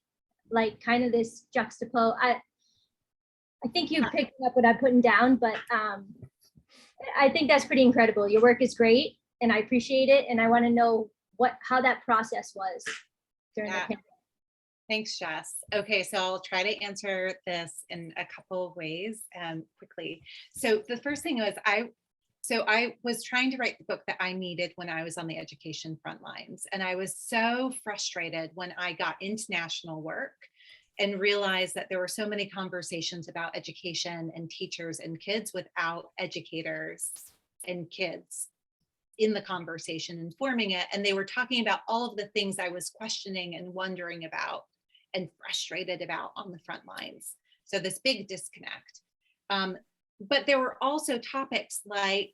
J: like kind of this juxtapose? I think you picked up what I'm putting down, but I think that's pretty incredible. Your work is great and I appreciate it. And I want to know how that process was during the pandemic.
D: Thanks, Jess. Okay, so I'll try to answer this in a couple of ways quickly. So the first thing was I was trying to write the book that I needed when I was on the education front lines. And I was so frustrated when I got into national work and realized that there were so many conversations about education and teachers and kids without educators and kids in the conversation informing it. And they were talking about all of the things I was questioning and wondering about and frustrated about on the front lines. So this big disconnect. But there were also topics like,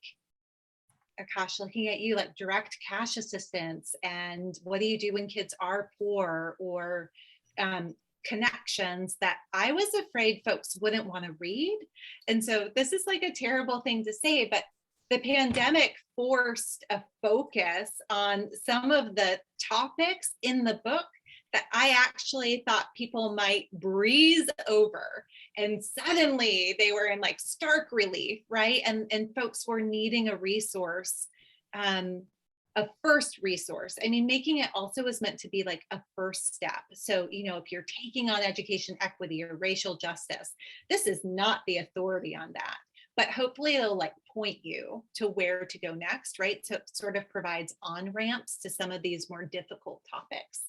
D: Akash, looking at you, like direct cash assistance and what do you do when kids are poor, or connections that I was afraid folks wouldn't want to read. And so this is like a terrible thing to say, but the pandemic forced a focus on some of the topics in the book that I actually thought people might breeze over. And suddenly they were in like stark relief, right? And folks were needing a resource, a first resource. I mean, making it also is meant to be like a first step. So, you know, if you're taking on education equity or racial justice, this is not the authority on that. But hopefully it'll like point you to where to go next, right? So it sort of provides on-ramps to some of these more difficult topics.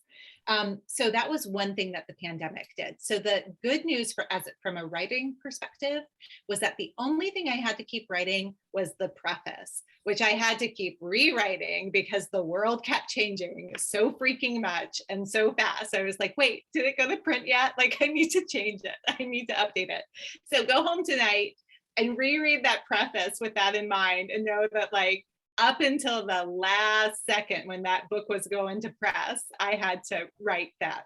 D: So that was one thing that the pandemic did. So the good news from a writing perspective was that the only thing I had to keep writing was the preface, which I had to keep rewriting because the world kept changing so freaking much and so fast. I was like, wait, did it go to print yet? Like, I need to change it. I need to update it. So go home tonight and reread that preface with that in mind and know that like up until the last second when that book was going to press, I had to write that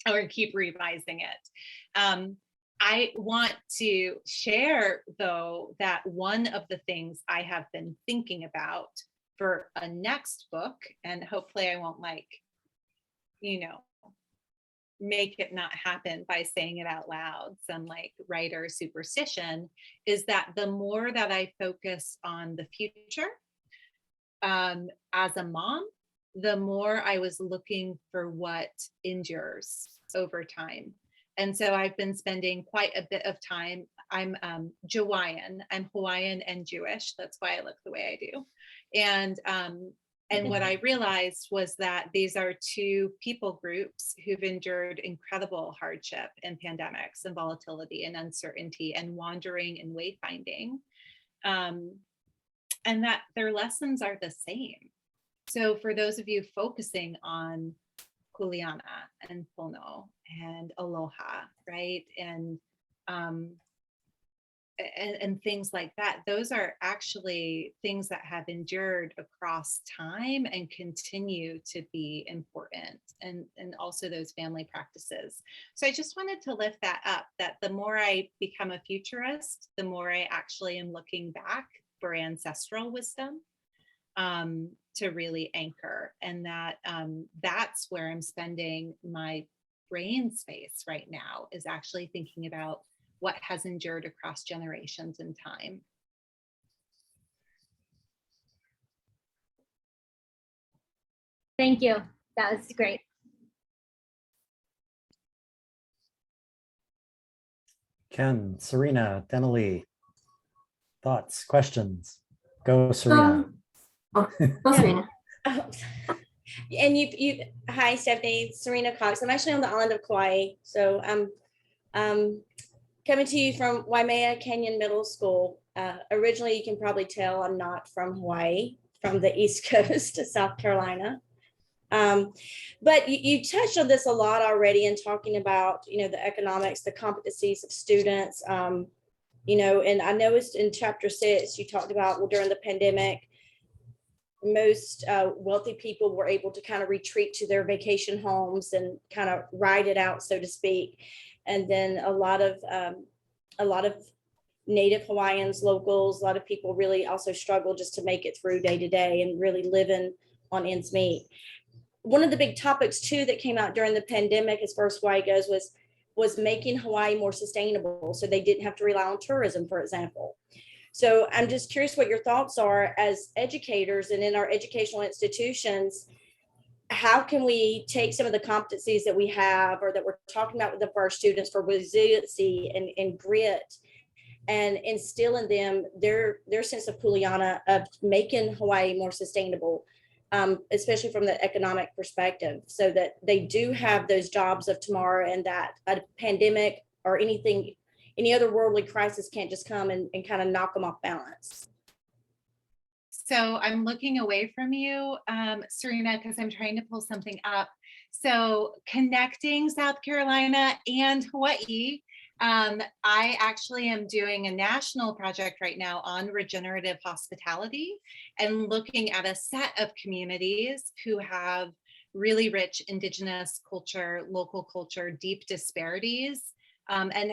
D: or keep revising it. I want to share though that one of the things I have been thinking about for a next book, and hopefully I won't like, you know, make it not happen by saying it out loud, some like writer superstition, is that the more that I focus on the future as a mom, the more I was looking for what endures over time. And so I've been spending quite a bit of time. I'm Jawaiian, I'm Hawaiian and Jewish. That's why I look the way I do. And what I realized was that these are two people groups who've endured incredible hardship and pandemics and volatility and uncertainty and wandering and wayfinding, and that their lessons are the same. So for those of you focusing on Kuleana and Pono and Aloha, right? And things like that, those are actually things that have endured across time and continue to be important, and also those family practices. So I just wanted to lift that up, that the more I become a futurist, the more I actually am looking back for ancestral wisdom to really anchor, and that that's where I'm spending my brain space right now, is actually thinking about what has endured across generations and time.
J: Thank you. That was great.
A: Ken, Serena, Denali, thoughts, questions? Go, Serena.
K: Go, Serena. And hi, Stephanie, Serena Cox. I'm actually on the island of Kauai. So I'm coming to you from Waimea Canyon Middle School. Originally, you can probably tell I'm not from Hawaii, from the East Coast to South Carolina. But you touched on this a lot already in talking about, the economics, the competencies of students, and I noticed in chapter 6, you talked about, well, during the pandemic, most wealthy people were able to kind of retreat to their vacation homes and kind of ride it out, so to speak. And then a lot of Native Hawaiians, locals, a lot of people really also struggle just to make it through day to day and really living on ends meet. One of the big topics too that came out during the pandemic, as far as Hawaii goes, was making Hawaii more sustainable, so they didn't have to rely on tourism, for example. So I'm just curious what your thoughts are as educators and in our educational institutions. How can we take some of the competencies that we have or that we're talking about with our students for resiliency and grit and instill in them their sense of kuleana, of making Hawaii more sustainable, especially from the economic perspective, so that they do have those jobs of tomorrow, and that a pandemic or any other worldly crisis can't just come and kind of knock them off balance.
D: So I'm looking away from you, Serena, because I'm trying to pull something up. So connecting South Carolina and Hawaii, I actually am doing a national project right now on regenerative hospitality and looking at a set of communities who have really rich indigenous culture, local culture, deep disparities, and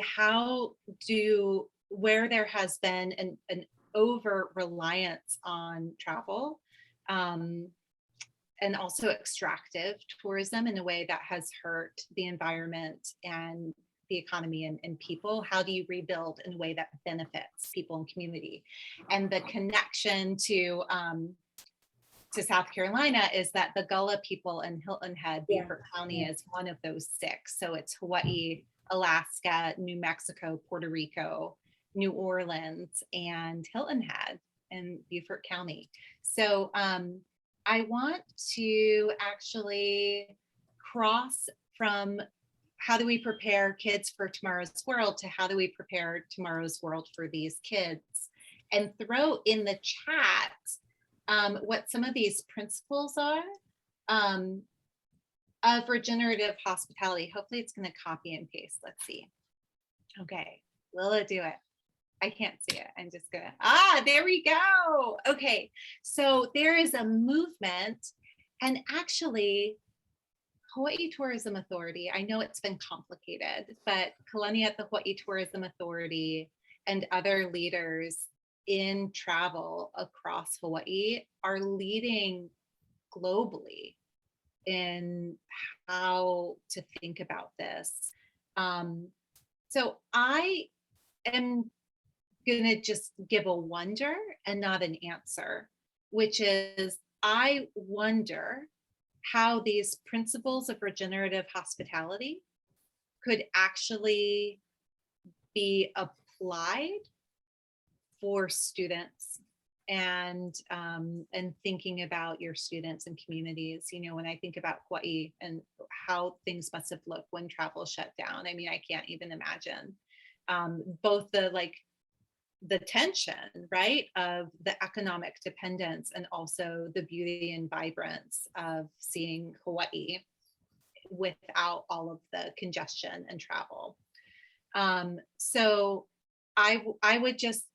D: where there has been an over reliance on travel, and also extractive tourism in a way that has hurt the environment and the economy and people. How do you rebuild in a way that benefits people and community? And the connection to South Carolina is that the Gullah people in Hilton Head, Beaufort County, is one of those 6. So it's Hawaii, Alaska, New Mexico, Puerto Rico, New Orleans, and Hilton Head in Beaufort County. So I want to actually cross from how do we prepare kids for tomorrow's world to how do we prepare tomorrow's world for these kids, and throw in the chat what some of these principles are of regenerative hospitality. Hopefully it's going to copy and paste. Let's see. Okay, will it do it? I can't see it. I'm just gonna, there we go. Okay, so there is a movement, and actually Hawaii Tourism Authority, I know it's been complicated, but Kalani at the Hawaii Tourism Authority and other leaders in travel across Hawaii are leading globally in how to think about this. So I am gonna just give a wonder and not an answer, which is I wonder how these principles of regenerative hospitality could actually be applied for students and thinking about your students and communities. When I think about Hawaii and how things must have looked when travel shut down, I mean, I can't even imagine both the tension, right, of the economic dependence and also the beauty and vibrance of seeing Hawaii without all of the congestion and travel. So I would just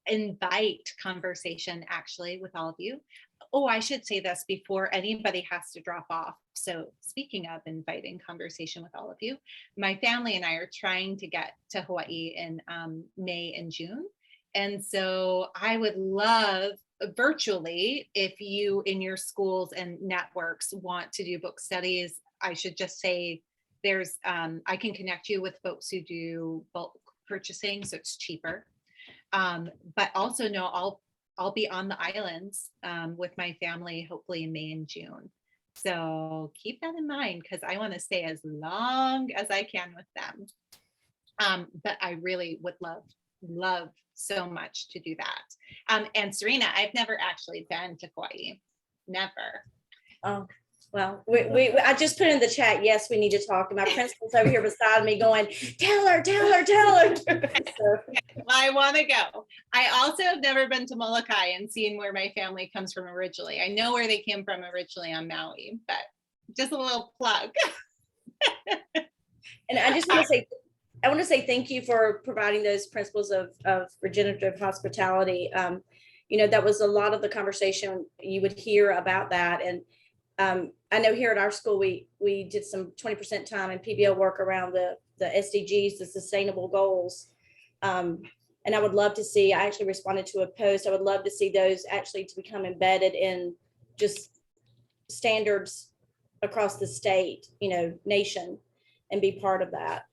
D: invite conversation actually with all of you. Oh, I should say this before anybody has to drop off. So speaking of inviting conversation with all of you, my family and I are trying to get to Hawaii in May and June. And so I would love virtually, if you in your schools and networks want to do book studies, I should just say there's, I can connect you with folks who do bulk purchasing, so it's cheaper. But also know I'll be on the islands with my family, hopefully in May and June. So keep that in mind because I want to stay as long as I can with them. But I really would love so much to do that. And Serena, I've never actually been to Kauai. Never.
K: Oh, well, I just put in the chat, yes, we need to talk. And my principal's over here beside me going, tell her. So,
D: I want to go. I also have never been to Molokai and seen where my family comes from originally. I know where they came from originally on Maui, but just a little plug.
K: and I just want to say thank you for providing those principles of regenerative hospitality. That was a lot of the conversation you would hear about that. And I know here at our school, we did some 20% time and PBL work around the SDGs, the sustainable goals. And I would love to see, I actually responded to a post, I would love to see those actually to become embedded in just standards across the state, nation, and be part of that.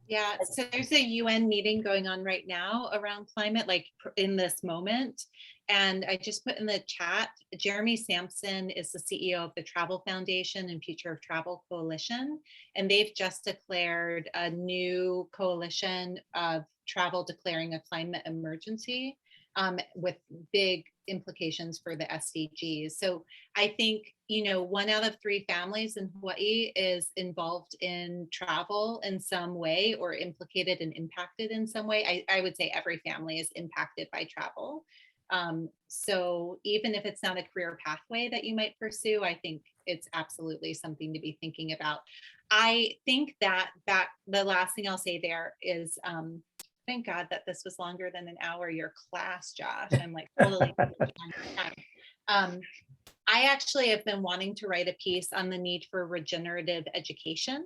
D: Yeah, so there's a UN meeting going on right now around climate, like in this moment. And I just put in the chat, Jeremy Sampson is the CEO of the Travel Foundation and Future of Travel Coalition. And they've just declared a new coalition of travel declaring a climate emergency with big implications for the SDGs. So I think, 1 out of 3 families in Hawaii is involved in travel in some way or implicated and impacted in some way. I would say every family is impacted by travel. So even if it's not a career pathway that you might pursue, I think it's absolutely something to be thinking about. I think that the last thing I'll say there is, thank God that this was longer than an hour, your class, Josh. I'm like totally. I actually have been wanting to write a piece on the need for regenerative education.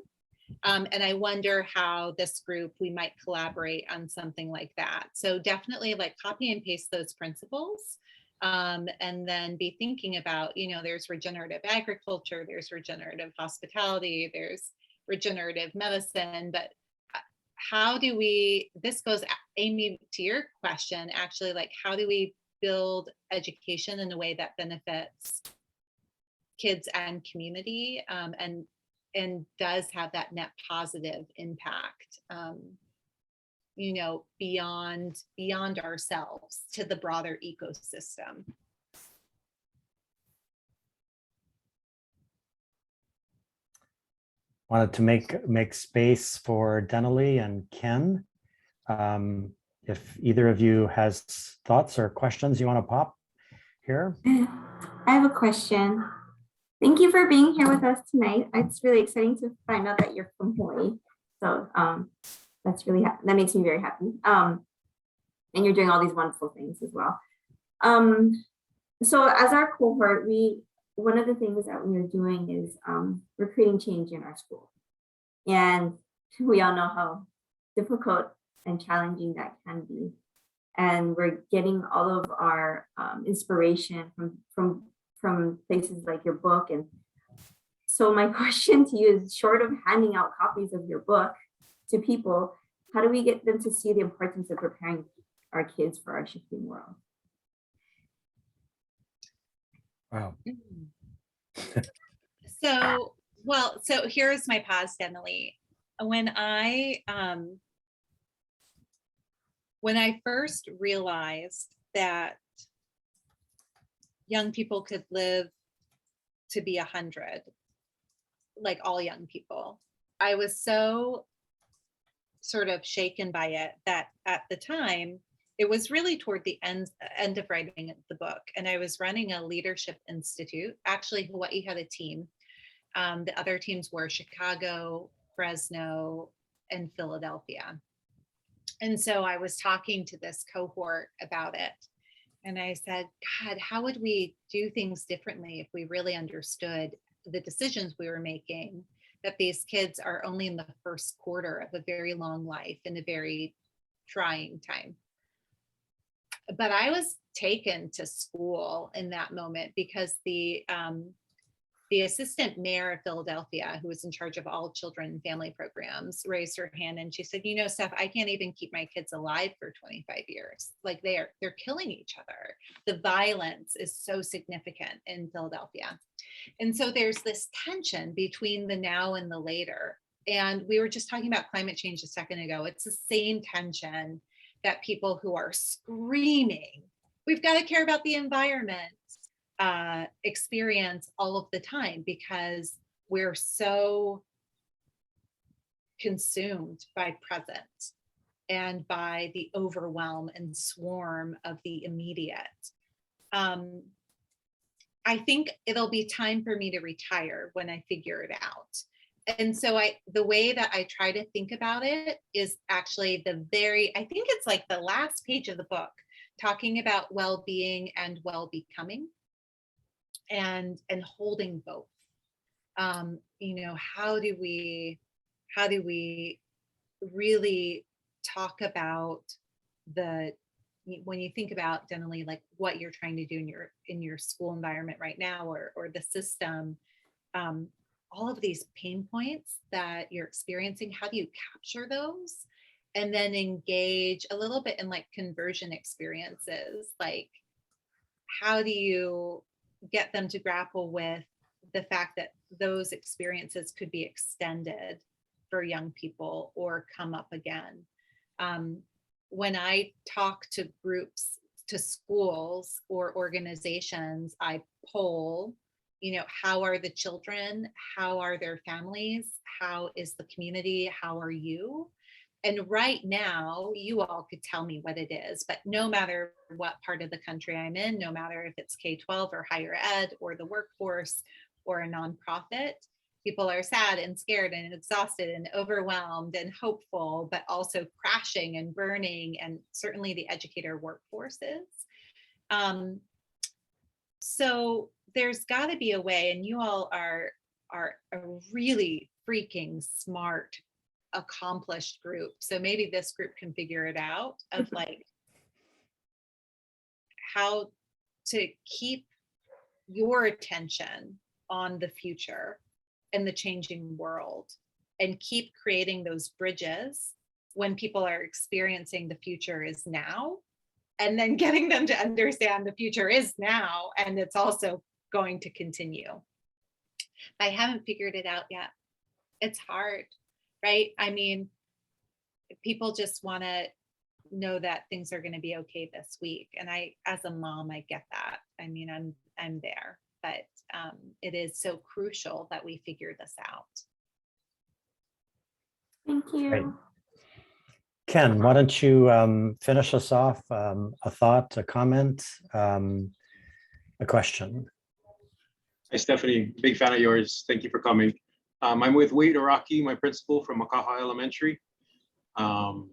D: And I wonder how this group, we might collaborate on something like that. So definitely like copy and paste those principles and then be thinking about, there's regenerative agriculture, there's regenerative hospitality, there's regenerative medicine, but how do we, this goes, Amy, to your question, actually, like, how do we build education in a way that benefits kids and community and does have that net positive impact, beyond ourselves to the broader ecosystem.
A: Wanted to make space for Denali and Ken. If either of you has thoughts or questions you want to pop here.
L: I have a question. Thank you for being here with us tonight. It's really exciting to find out that you're from Hawaii. So that makes me very happy. And you're doing all these wonderful things as well. So as our cohort, one of the things that we are doing is we're creating change in our school. And we all know how difficult and challenging that can be. And we're getting all of our inspiration from places like your book. And so my question to you is, short of handing out copies of your book to people, how do we get them to see the importance of preparing our kids for our shifting world?
A: Wow.
D: So here's my pause, Denali. When I first realized that young people could live to be 100, like all young people, I was so sort of shaken by it that at the time, it was really toward the end of writing the book, and I was running a leadership institute. Actually, Hawaii had a team. The other teams were Chicago, Fresno, and Philadelphia. And so I was talking to this cohort about it. And I said, God, how would we do things differently if we really understood the decisions we were making, that these kids are only in the first quarter of a very long life in a very trying time. But I was taken to school in that moment because the the assistant mayor of Philadelphia, who was in charge of all children and family programs, raised her hand and she said, you know, Steph, I can't even keep my kids alive for 25 years. Like they're killing each other. The violence is so significant in Philadelphia. And so there's this tension between the now and the later. And we were just talking about climate change a second ago. It's the same tension that people who are screaming, we've got to care about the environment, experience all of the time, because we're so consumed by present and by the overwhelm and swarm of the immediate. I think it'll be time for me to retire when I figure it out. And so the way that I try to think about it is actually I think it's like the last page of the book, talking about well-being and well-becoming, and holding both. You know, how do we really talk about when you think about generally like what you're trying to do in your school environment right now, or the system, all of these pain points that you're experiencing, how do you capture those and then engage a little bit in like conversion experiences? Like, how do you get them to grapple with the fact that those experiences could be extended for young people or come up again? When I talk to groups, to schools or organizations, I poll, you know, how are the children? How are their families? How is the community? How are you? And right now, you all could tell me what it is, but no matter what part of the country I'm in, no matter if it's K-12 or higher ed or the workforce or a nonprofit, people are sad and scared and exhausted and overwhelmed and hopeful, but also crashing and burning, and certainly the educator workforce is. So there's got to be a way, and you all are a really freaking smart, accomplished group. So maybe this group can figure it out, of like how to keep your attention on the future and the changing world, and keep creating those bridges when people are experiencing the future is now, and then getting them to understand the future is now and it's also going to continue. I haven't figured it out yet. It's hard, right? I mean, people just want to know that things are going to be okay this week. And I, as a mom, I get that. I mean, I'm there, but it is so crucial that we figure this out.
L: Thank you.
A: Great. Ken, why don't you finish us off? A thought, a comment, a question.
M: Hi, Stephanie. Big fan of yours. Thank you for coming. I'm with Wade Araki, my principal from Makaha Elementary. I'm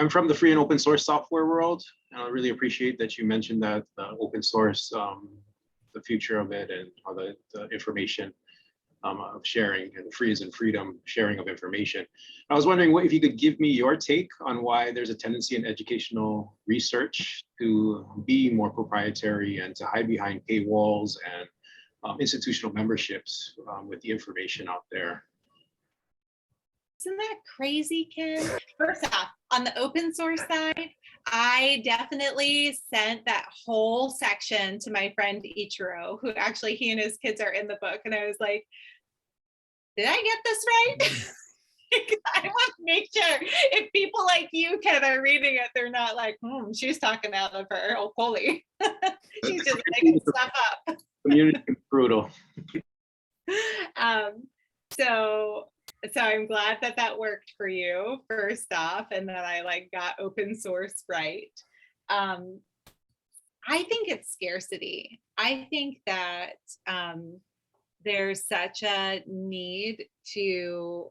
M: from the free and open source software world, and I really appreciate that you mentioned that open source, the future of it, and how the information of sharing, and free as in freedom, sharing of information. I was wondering if you could give me your take on why there's a tendency in educational research to be more proprietary and to hide behind paywalls and institutional memberships with the information out there.
D: Isn't that crazy, Ken? First off, on the open source side, I definitely sent that whole section to my friend Ichiro, who actually, he and his kids are in the book. And I was like, did I get this right? I want to make sure if people like you, Ken, are reading it, they're not like, she's talking out of her old pulley. She's just making stuff up.
M: Community is brutal.
D: So I'm glad that that worked for you, first off, and that I like got open source right. I think it's scarcity. I think that there's such a need to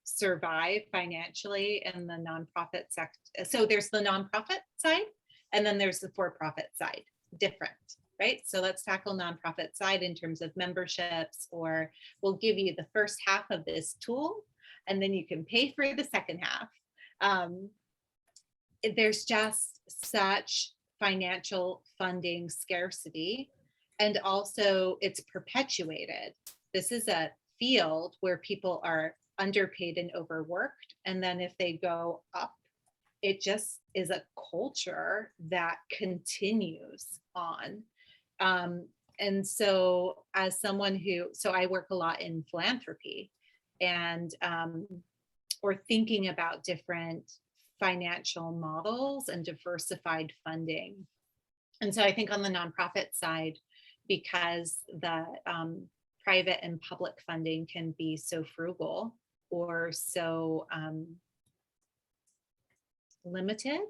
D: survive financially in the nonprofit sector. So there's the nonprofit side, and then there's the for-profit side, different. Right? So let's tackle nonprofit side in terms of memberships, or we'll give you the first half of this tool, and then you can pay for the second half. There's just such financial funding scarcity And also it's perpetuated. This is a field where people are underpaid and overworked. And then if they go up, it just is a culture that continues on. And so as someone so I work a lot in philanthropy and, or thinking about different financial models and diversified funding. And so I think on the nonprofit side, because the private and public funding can be so frugal or so limited,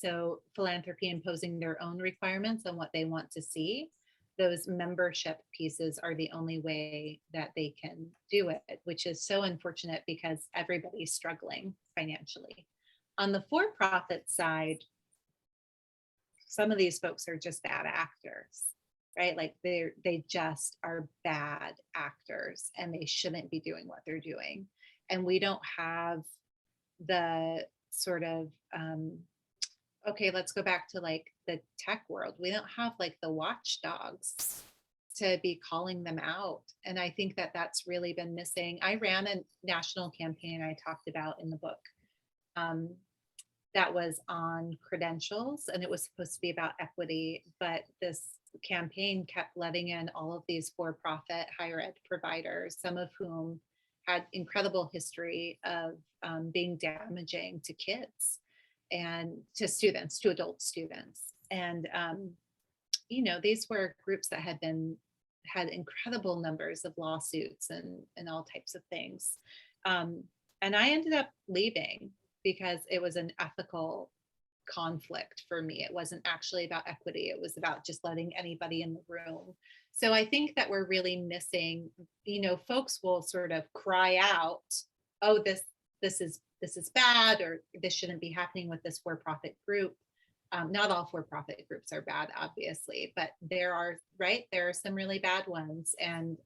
D: so philanthropy imposing their own requirements on what they want to see, those membership pieces are the only way that they can do it, which is so unfortunate because everybody's struggling financially. On the for-profit side, some of these folks are just bad actors, right? Like they just are bad actors and they shouldn't be doing what they're doing. And we don't have the sort of, okay, let's go back to like the tech world. We don't have like the watchdogs to be calling them out. And I think that that's really been missing. I ran a national campaign I talked about in the book that was on credentials, and it was supposed to be about equity, but this campaign kept letting in all of these for-profit higher ed providers, some of whom had incredible history of being damaging to kids and to students, to adult students. And, you know, these were groups that had incredible numbers of lawsuits and all types of things. And I ended up leaving because it was an ethical conflict for me. It wasn't actually about equity. It was about just letting anybody in the room. So I think that we're really missing, you know, folks will sort of cry out, oh, this is bad, or this shouldn't be happening with this for-profit group. Not all for-profit groups are bad, obviously, but there are some really bad ones. And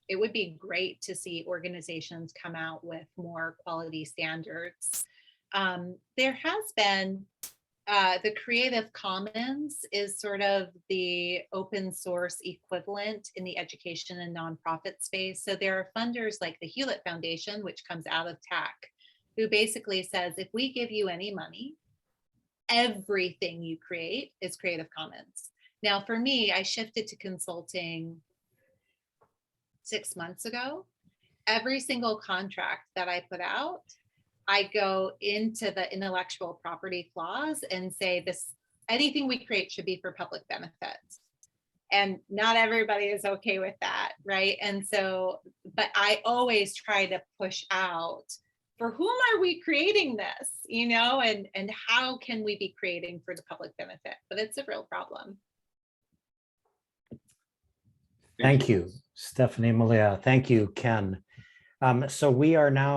D: it would be great to see organizations come out with more quality standards. There has been the Creative Commons is sort of the open source equivalent in the education and nonprofit space. So there are funders like the Hewlett Foundation, which comes out of tech, who basically says, if we give you any money, everything you create is Creative Commons. Now, for me, I shifted to consulting 6 months ago. Every single contract that I put out, I go into the intellectual property clause and say anything we create should be for public benefit. And not everybody is okay with that, right? And so, but I always try to push out, for whom are we creating this, you know, and how can we be creating for the public benefit? But it's a real problem.
A: Thank you, Stephanie Malia. Thank you, Ken. So we are now